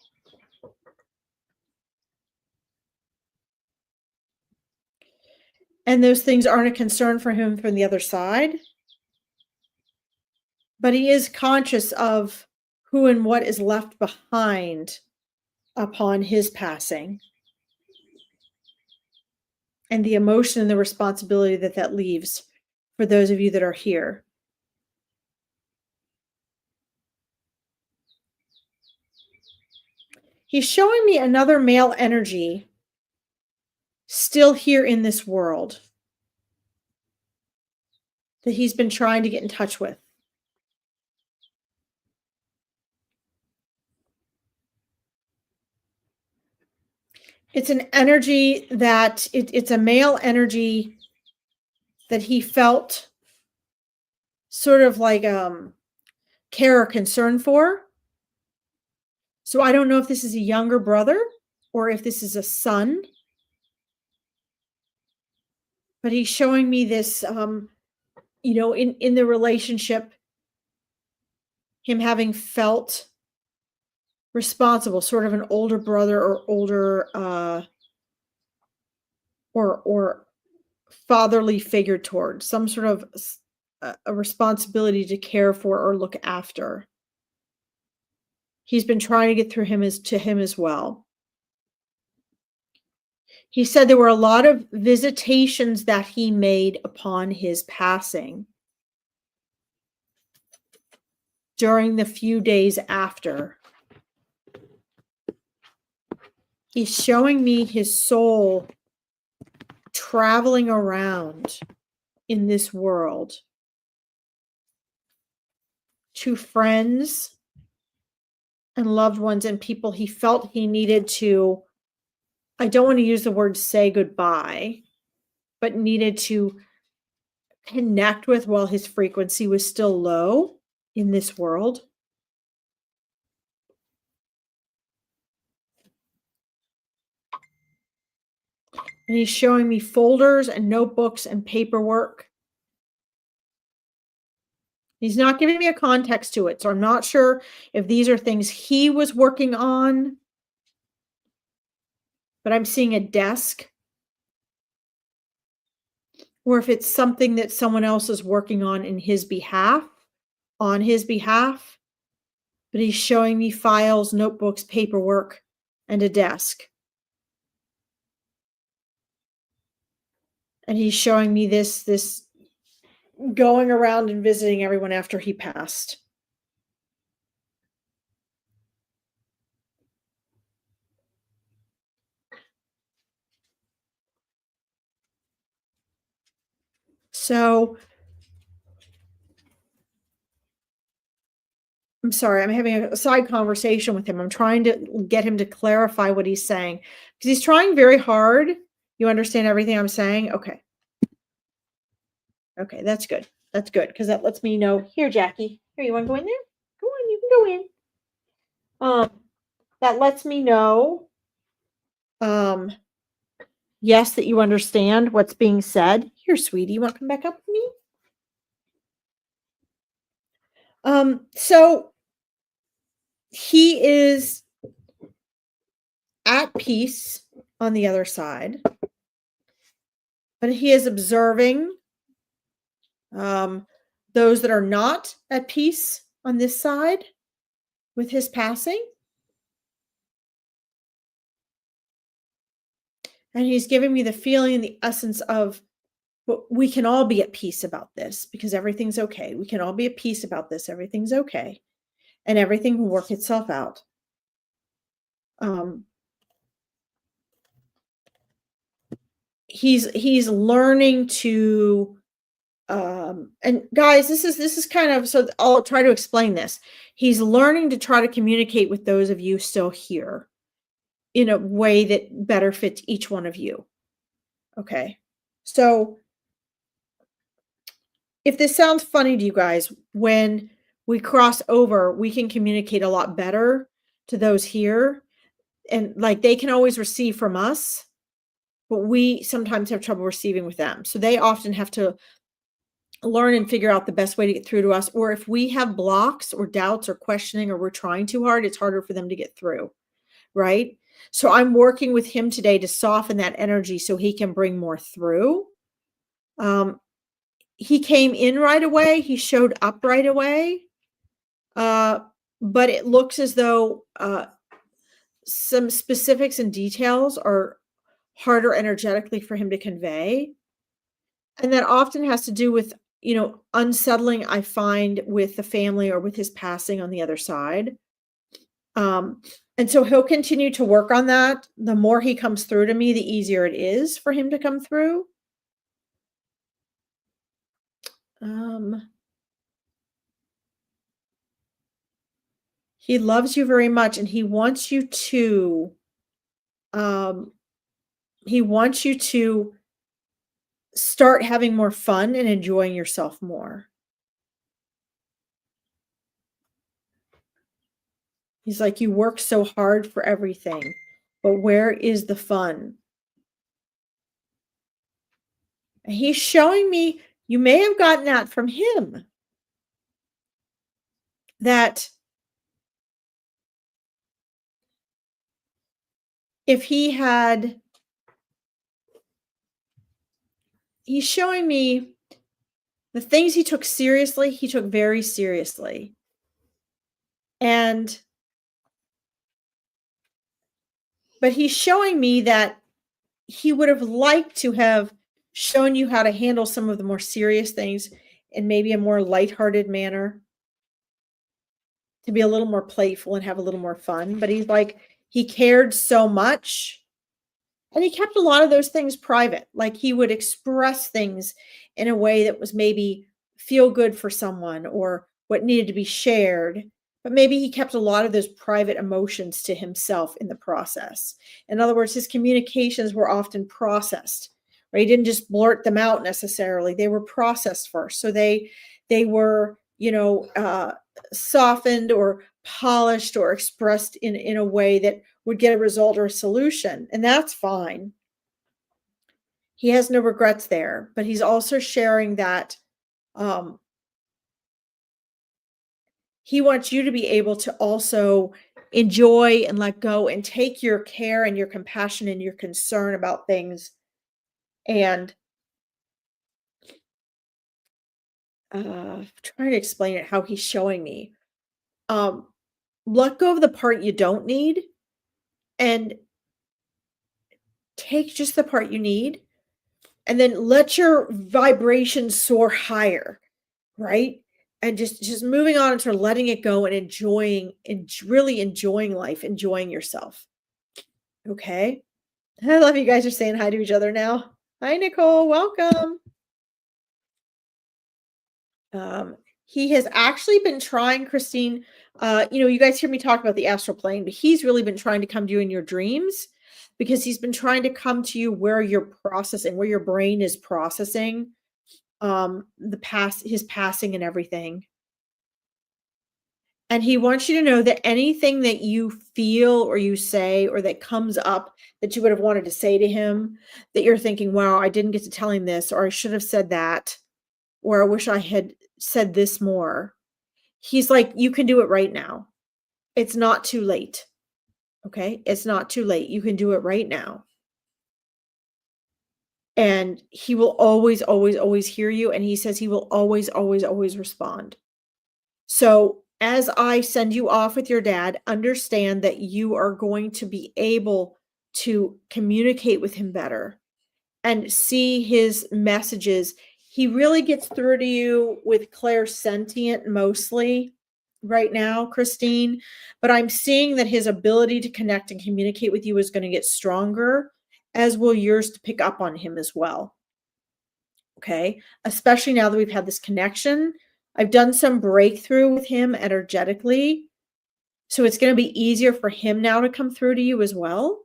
And those things aren't a concern for him from the other side. But he is conscious of who and what is left behind upon his passing and the emotion and the responsibility that leaves for those of you that are here. He's showing me another male energy still here in this world that he's been trying to get in touch with. It's an energy that it's a male energy that he felt sort of like care or concern for. So I don't know if this is a younger brother or if this is a son, but he's showing me this in the relationship, him having felt responsible, sort of an older brother or older or fatherly figure towards some sort of a responsibility to care for or look after. He's been trying to get through him as well. He said there were a lot of visitations that he made upon his passing during the few days after. He's showing me his soul traveling around in this world to friends and loved ones and people he felt he needed to, I don't want to use the word say goodbye, but needed to connect with while his frequency was still low in this world. And he's showing me folders and notebooks and paperwork. He's not giving me a context to it, so I'm not sure if these are things he was working on, but I'm seeing a desk, or if it's something that someone else is working on his behalf, but he's showing me files, notebooks, paperwork, and a desk. And he's showing me this going around and visiting everyone after he passed. So I'm sorry, I'm having a side conversation with him. I'm trying to get him to clarify what he's saying because he's trying very hard. You understand everything I'm saying? Okay. Okay, that's good. That's good because that lets me know. Here, Jackie. Here, you want to go in there? Go on, you can go in. That lets me know, yes, that you understand what's being said. Here, sweetie, you want to come back up with me? So he is at peace on the other side, but he is observing those that are not at peace on this side with his passing. And he's giving me the feeling and the essence of, but we can all be at peace about this because everything's okay. We can all be at peace about this. Everything's okay. And everything will work itself out. He's learning to and guys, this is kind of, so I'll try to explain this. He's learning to try to communicate with those of you still here in a way that better fits each one of you. Okay. So if this sounds funny to you guys, when we cross over, we can communicate a lot better to those here. And like they can always receive from us, but we sometimes have trouble receiving with them. So they often have to learn and figure out the best way to get through to us. Or if we have blocks or doubts or questioning or we're trying too hard, it's harder for them to get through. Right? So I'm working with him today to soften that energy so he can bring more through. He came in right away. He showed up right away. But it looks as though some specifics and details are harder energetically for him to convey. And that often has to do with, unsettling, I find, with the family or with his passing on the other side. Um, and so he'll continue to work on that. The more he comes through to me, the easier it is for him to come through. Um, he loves you very much and um, he wants you to start having more fun and enjoying yourself more. He's like, you work so hard for everything, but where is the fun? And he's showing me you may have gotten that from him that if he had, he's showing me the things he took seriously, he took very seriously. And, but he's showing me that he would have liked to have shown you how to handle some of the more serious things in maybe a more lighthearted manner, to be a little more playful and have a little more fun. But he's like, he cared so much and he kept a lot of those things private. Like he would express things in a way that was maybe feel good for someone or what needed to be shared. But maybe he kept a lot of those private emotions to himself in the process. In other words, his communications were often processed. Right? He didn't just blurt them out necessarily. They were processed first. So they were, softened or polished or expressed in a way that would get a result or a solution. And that's fine. He has no regrets there, but he's also sharing that um, he wants you to be able to also enjoy and let go and take your care and your compassion and your concern about things and trying to explain it how he's showing me. Um, let go of the part you don't need and take just the part you need and then let your vibration soar higher, right? And just moving on and sort of letting it go and enjoying and really enjoying life, enjoying yourself. Okay. I love you guys are saying hi to each other now. Hi, Nicole. Welcome. Um, he has actually been trying, Christine. You guys hear me talk about the astral plane, but he's really been trying to come to you in your dreams because he's been trying to come to you where you're processing, where your brain is processing the past, his passing and everything. And he wants you to know that anything that you feel or you say or that comes up that you would have wanted to say to him, that you're thinking, wow, I didn't get to tell him this, or I should have said that, or I wish I had said this more. He's like, you can do it right now. It's not too late. Okay. It's not too late. You can do it right now. And he will always, always, always hear you. And he says he will always, always, always respond. So as I send you off with your dad, understand that you are going to be able to communicate with him better and see his messages. He really gets through to you with clairsentient mostly right now, Christine, but I'm seeing that his ability to connect and communicate with you is going to get stronger, as will yours to pick up on him as well. Okay. Especially now that we've had this connection. I've done some breakthrough with him energetically. So it's going to be easier for him now to come through to you as well.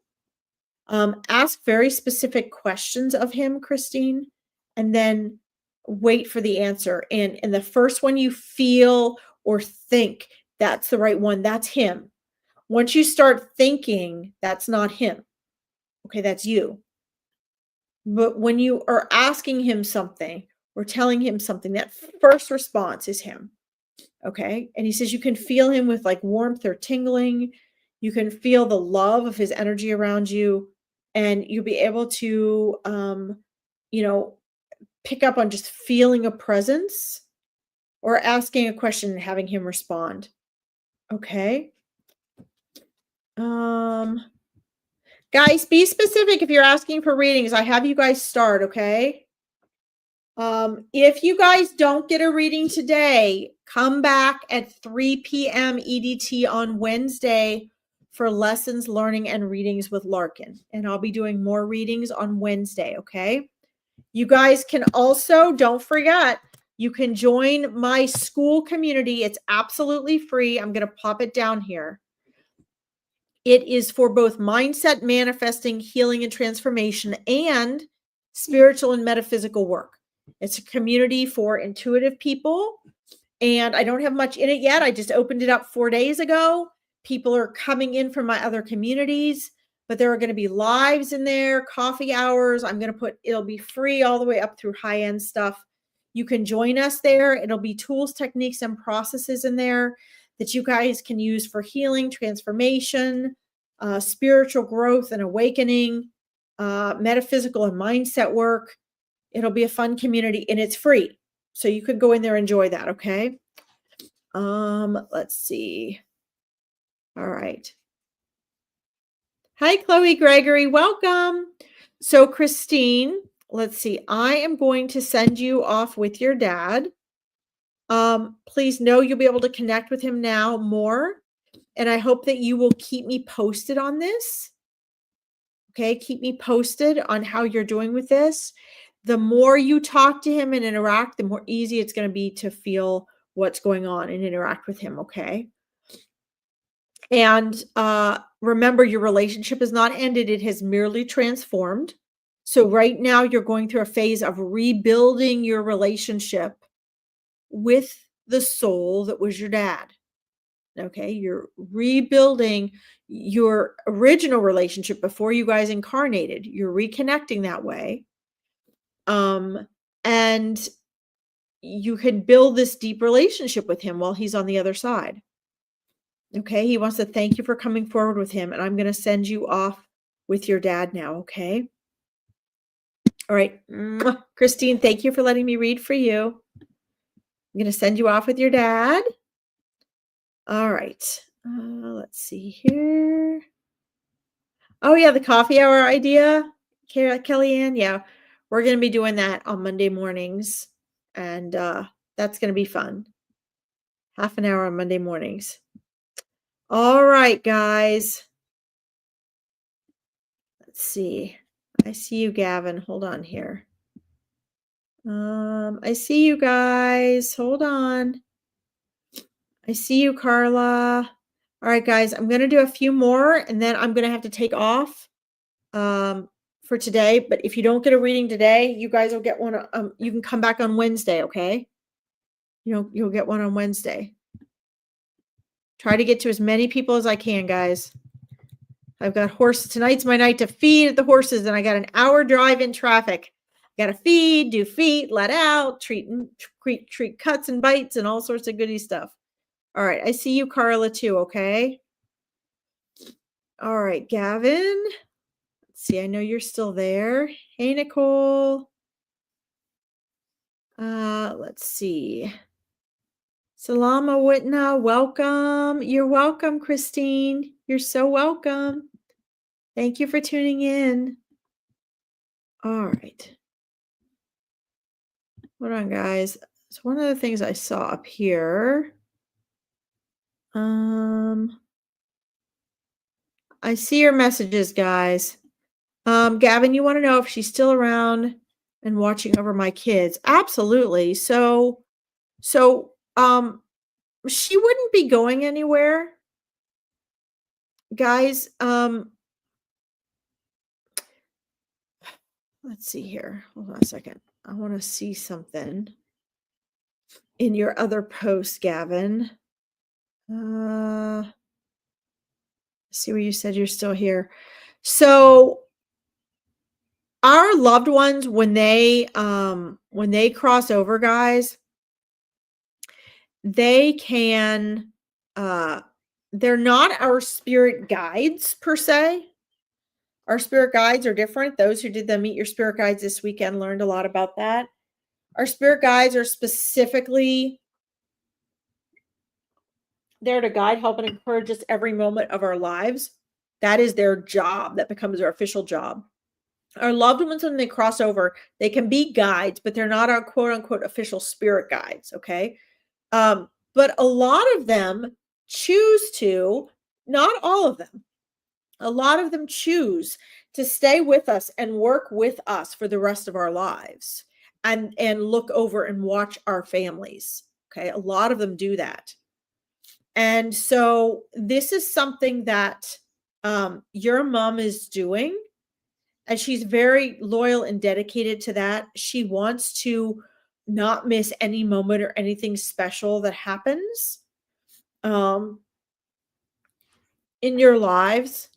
Ask very specific questions of him, Christine, and then wait for the answer. And the first one you feel or think that's the right one, that's him. Once you start thinking that's not him, okay, that's you. But when you are asking him something or telling him something, that first response is him. Okay. And he says you can feel him with like warmth or tingling. You can feel the love of his energy around you. And you'll be able to, pick up on just feeling a presence or asking a question and having him respond. Okay. Guys, be specific if you're asking for readings. I have you guys start, okay? If you guys don't get a reading today, Come back at 3 p.m. EDT on Wednesday for lessons, learning, and readings with Larkin. And I'll be doing more readings on Wednesday, okay? You guys can also, don't forget, you can join my school community. It's absolutely free. I'm going to pop it down here. It is for both mindset, manifesting, healing, and transformation, and spiritual and metaphysical work. It's a community for intuitive people, and I don't have much in it yet. I just opened it up 4 days ago. People are coming in from my other communities, but there are going to be lives in there, coffee hours. It'll be free all the way up through high-end stuff. You can join us there. It'll be tools, techniques, and processes in there that you guys can use for healing, transformation, spiritual growth and awakening, metaphysical and mindset work. It'll be a fun community, and it's free. So you could go in there and enjoy that, okay? Let's see. All right. Hi, Chloe Gregory. Welcome. So, Christine, let's see. I am going to send you off with your dad. Please know you'll be able to connect with him now more. And I hope that you will keep me posted on this. Okay, keep me posted on how you're doing with this. The more you talk to him and interact, the more easy it's going to be to feel what's going on and interact with him, okay? And remember, your relationship is not ended. It has merely transformed. So right now you're going through a phase of rebuilding your relationship with the soul that was your dad. Okay, you're rebuilding your original relationship before you guys incarnated. You're reconnecting that way. And you can build this deep relationship with him while he's on the other side. Okay, he wants to thank you for coming forward with him, and I'm going to send you off with your dad now, okay? All right. Christine, thank you for letting me read for you. I'm going to send you off with your dad. All right. Let's see here. Oh, yeah, the coffee hour idea, Kellyanne. Yeah, we're going to be doing that on Monday mornings, and that's going to be fun. Half an hour on Monday mornings. All right, guys. Let's see. I see you, Gavin. Hold on here. I see you guys. Hold on. I see you, Carla. All right, guys. I'm going to do a few more, and then I'm going to have to take off for today. But if you don't get a reading today, you guys will get one. You can come back on Wednesday, okay? You'll get one on Wednesday. Try to get to as many people as I can, guys. I've got horses. Tonight's my night to feed the horses, and I got an hour drive in traffic. Got to feed, do feet, let out, treat cuts and bites and all sorts of goody stuff. All right. I see you, Carla, too. Okay. All right, Gavin. Let's see. I know you're still there. Hey, Nicole. Let's see. Salama Witna, welcome. You're welcome, Christine. You're so welcome. Thank you for tuning in. All right. Hold on, guys. So one of the things I saw up here. I see your messages, guys. Gavin, you want to know if she's still around and watching over my kids? Absolutely. So she wouldn't be going anywhere. Guys, let's see here. Hold on a second. I want to see something in your other post, Gavin. See where you said you're still here. So our loved ones, when they cross over, guys, they can they're not our spirit guides per se. Our spirit guides are different. Those who did the Meet Your Spirit Guides this weekend learned a lot about that. Our spirit guides are specifically there to guide, help, and encourage us every moment of our lives. That is their job. That becomes their official job. Our loved ones, when they cross over, they can be guides, but they're not our quote unquote official spirit guides. Okay. but a lot of them choose to, not all of them, a lot of them choose to stay with us and work with us for the rest of our lives and look over and watch our families. Okay, a lot of them do that. And so this is something that your mom is doing, and she's very loyal and dedicated to that. She wants to not miss any moment or anything special that happens um, in your lives.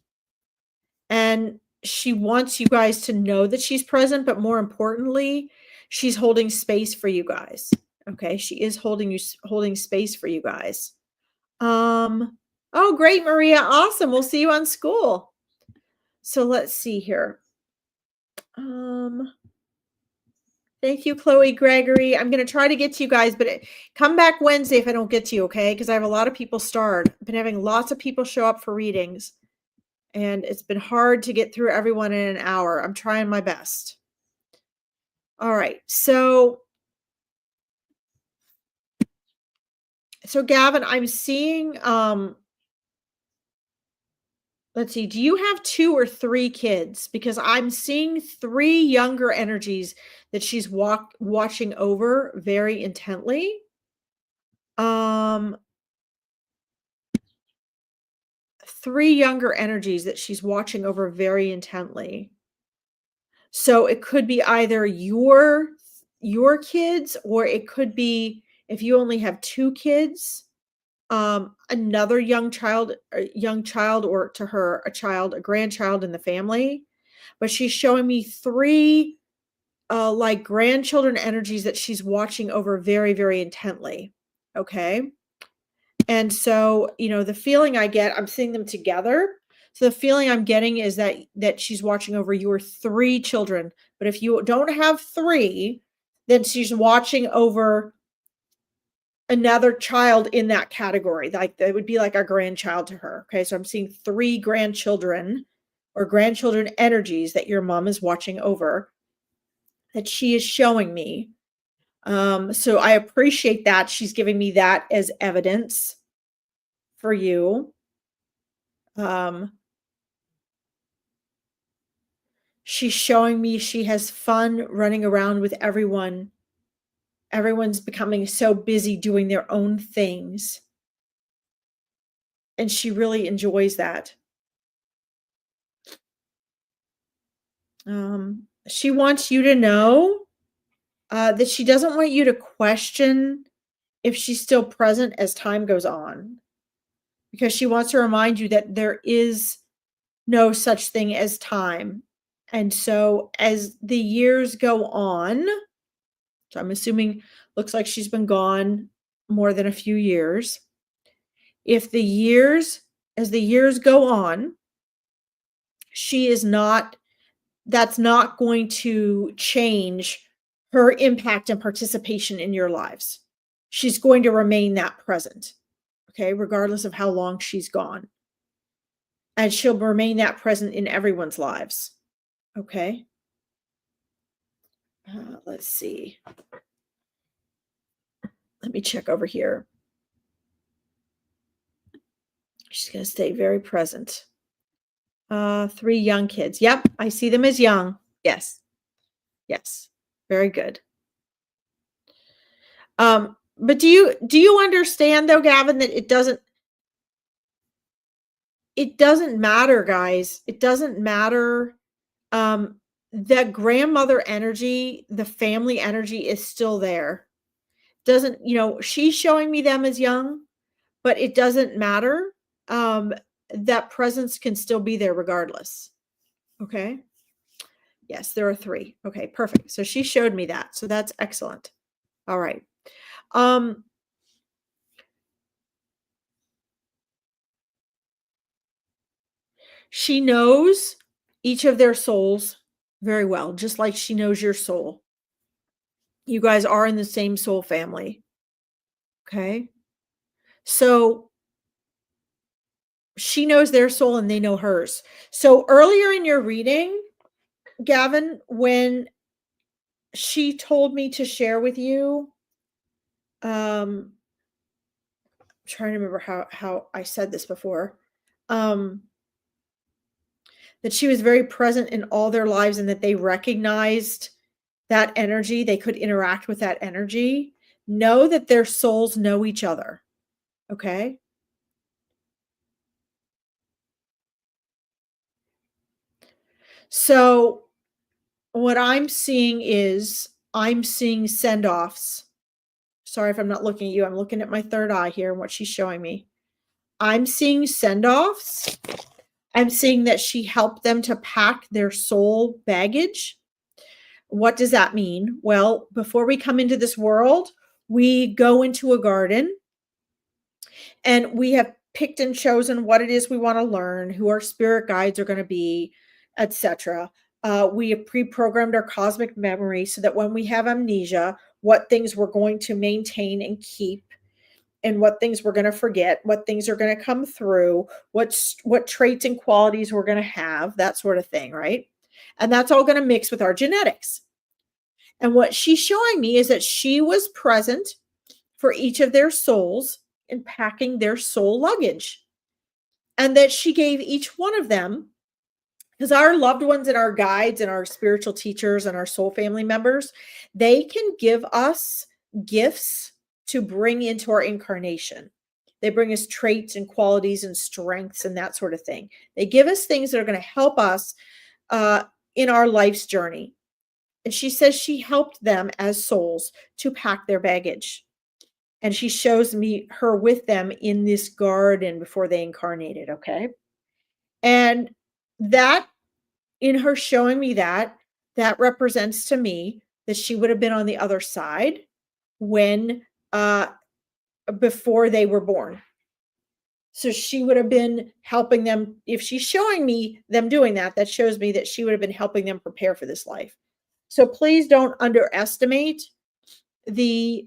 And she wants you guys to know that she's present, but more importantly, she's holding space for you guys. Okay, she is holding space for you guys. Oh, great, Maria. Awesome. We'll see you on school. So let's see here. Um, Thank you, Chloe Gregory. I'm going to try to get to you guys, but come back Wednesday if I don't get to you, okay? Because I have a lot of people starred. I've been having lots of people show up for readings, and it's been hard to get through everyone in an hour. I'm trying my best. All right. So Gavin, I'm seeing let's see, do you have 2 or 3 kids? Because I'm seeing 3 younger energies that she's watching over very intently. Um 3 younger energies that she's watching over very intently. So it could be either your kids, or it could be, if you only have 2 kids, another young child, or to her, a grandchild in the family. But she's showing me 3 like grandchildren energies that she's watching over very, very intently. Okay. And so, the feeling I get, I'm seeing them together. So the feeling I'm getting is that she's watching over your 3 children. But if you don't have 3, then she's watching over another child in that category. Like, that would be like a grandchild to her. Okay. So I'm seeing 3 grandchildren or grandchildren energies that your mom is watching over, that she is showing me. So I appreciate that. She's giving me that as evidence for you. She's showing me she has fun running around with everyone. Everyone's becoming so busy doing their own things, and she really enjoys that. She wants you to know that she doesn't want you to question if she's still present as time goes on, because she wants to remind you that there is no such thing as time. And so as the years go on, so I'm assuming, looks like she's been gone more than a few years. If the years, as the years go on, she is not, that's not going to change her impact and participation in your lives. She's going to remain that present, okay, regardless of how long she's gone. And she'll remain that present in everyone's lives, okay? Let's see. Let me check over here. She's going to stay very present. 3 young kids. Yep, I see them as young. Yes. Yes. Very good. But do you understand though, Gavin, that it doesn't matter, guys. It doesn't matter. That grandmother energy, the family energy is still there. Doesn't, she's showing me them as young, but it doesn't matter. That presence can still be there regardless. Okay. Yes, there are 3. Okay, perfect. So she showed me that. So that's excellent. All right. She knows each of their souls very well, just like she knows your soul. You guys are in the same soul family. Okay. So she knows their soul and they know hers. So earlier in your reading, Gavin, when she told me to share with you, trying to remember how I said this before. Um, that she was very present in all their lives and that they recognized that energy, they could interact with that energy. Know that their souls know each other, okay? So, what I'm seeing is I'm seeing send-offs. Sorry if I'm not looking at you, I'm looking at my third eye here and what she's showing me. I'm seeing send-offs. I'm seeing that she helped them to pack their soul baggage. What does that mean? Well, before we come into this world, we go into a garden and we have picked and chosen what it is we want to learn, who our spirit guides are going to be, etc. We have pre-programmed our cosmic memory so that when we have amnesia, what things we're going to maintain and keep, and what things we're going to forget, what things are going to come through, what traits and qualities we're going to have, that sort of thing, right? And that's all going to mix with our genetics. And what she's showing me is that she was present for each of their souls in packing their soul luggage. And that she gave each one of them, because our loved ones and our guides and our spiritual teachers and our soul family members, they can give us gifts to bring into our incarnation. They bring us traits and qualities and strengths and that sort of thing. They give us things that are going to help us in our life's journey. And she says she helped them as souls to pack their baggage. And she shows me her with them in this garden before they incarnated, okay? And that, in her showing me that, that represents to me that she would have been on the other side when before they were born. So she would have been helping them. If she's showing me them doing that, that shows me that she would have been helping them prepare for this life. So please don't underestimate the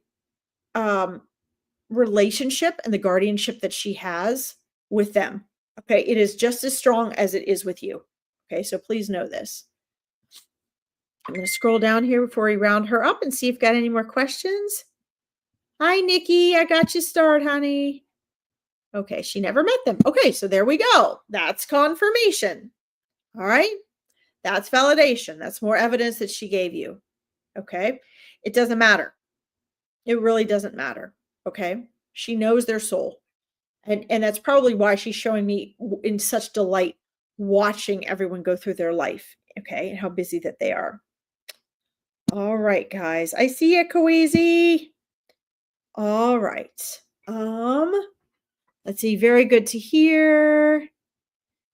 relationship and the guardianship that she has with them. Okay, it is just as strong as it is with you. Okay, so please know this. I'm going to scroll down here before we round her up and see if you've got any more questions. Hi, Nikki. I got you started, honey. Okay, she never met them. Okay, so there we go. That's confirmation. All right, that's validation. That's more evidence that she gave you. Okay, it doesn't matter. It really doesn't matter. Okay, she knows their soul. And that's probably why she's showing me in such delight watching everyone go through their life, okay, and how busy that they are. All right, guys. I see you, Kawizi. All right. Let's see. Very good to hear.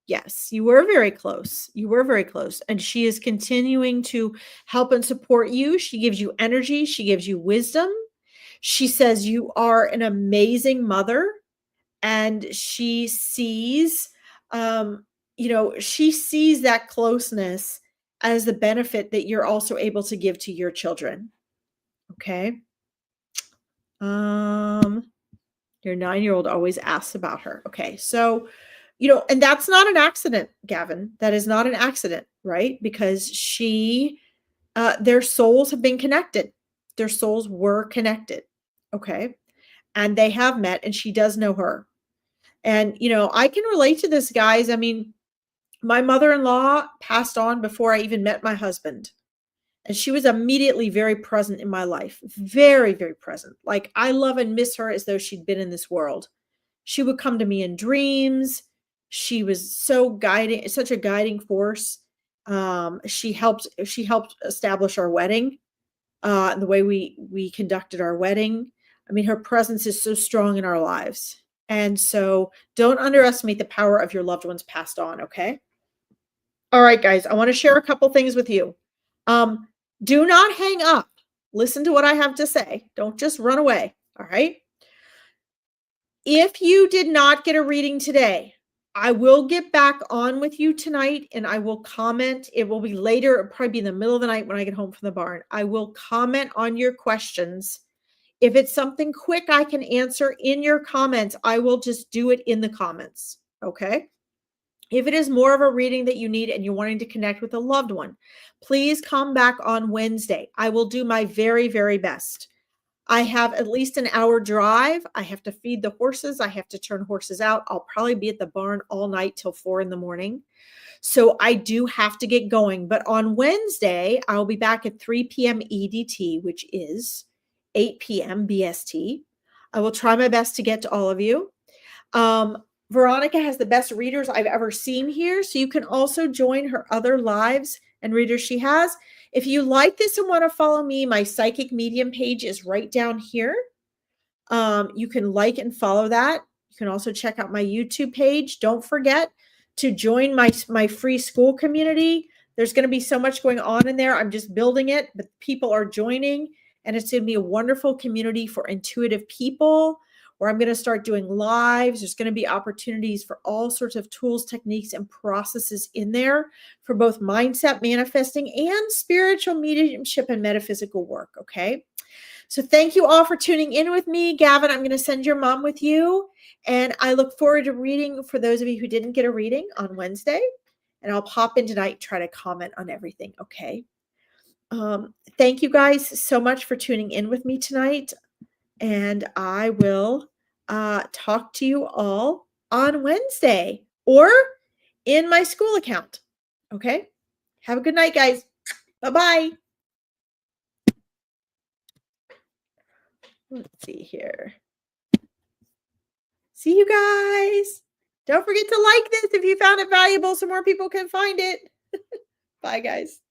Yes, you were very close. You were very close. And she is continuing to help and support you. She gives you energy. She gives you wisdom. She says you are an amazing mother. And she sees, she sees that closeness as the benefit that you're also able to give to your children. Okay. Your 9-year-old always asks about her. Okay. So, and that's not an accident, Gavin. That is not an accident, right? Because their souls have been connected. Their souls were connected. Okay. And they have met, and she does know her. And, I can relate to this, guys. I mean, my mother-in-law passed on before I even met my husband. And she was immediately very present in my life. Very, very present. Like, I love and miss her as though she'd been in this world. She would come to me in dreams. She was such a guiding force. She helped establish our wedding, the way we conducted our wedding. I mean, her presence is so strong in our lives. And so don't underestimate the power of your loved ones passed on, okay? All right, guys, I want to share a couple things with you. Do not hang up. Listen to what I have to say. Don't just run away, all right? If you did not get a reading today, I will get back on with you tonight and I will comment. It will be later, it'll probably be in the middle of the night when I get home from the barn. I will comment on your questions. If it's something quick I can answer in your comments, I will just do it in the comments, okay? If it is more of a reading that you need and you're wanting to connect with a loved one, please come back on Wednesday. I will do my very, very best. I have at least an hour drive. I have to feed the horses. I have to turn horses out. I'll probably be at the barn all night till 4 in the morning. So I do have to get going. But on Wednesday, I'll be back at 3 p.m. EDT, which is 8 p.m. BST. I will try my best to get to all of you. Veronica has the best readers I've ever seen here. So you can also join her other lives and readers she has. If you like this and want to follow me, my psychic medium page is right down here. You can like and follow that. You can also check out my YouTube page. Don't forget to join my free school community. There's going to be so much going on in there. I'm just building it, but people are joining, and it's going to be a wonderful community for intuitive people where I'm going to start doing lives. There's going to be opportunities for all sorts of tools, techniques, and processes in there for both mindset manifesting and spiritual mediumship and metaphysical work. Okay. So thank you all for tuning in with me. Gavin, I'm going to send your mom with you. And I look forward to reading for those of you who didn't get a reading on Wednesday. And I'll pop in tonight and try to comment on everything. Okay. Thank you guys so much for tuning in with me tonight. And I will talk to you all on Wednesday or in my school account. Okay. Have a good night, guys. Bye-bye. Let's see here. See you guys. Don't forget to like this if you found it valuable so more people can find it. Bye, guys.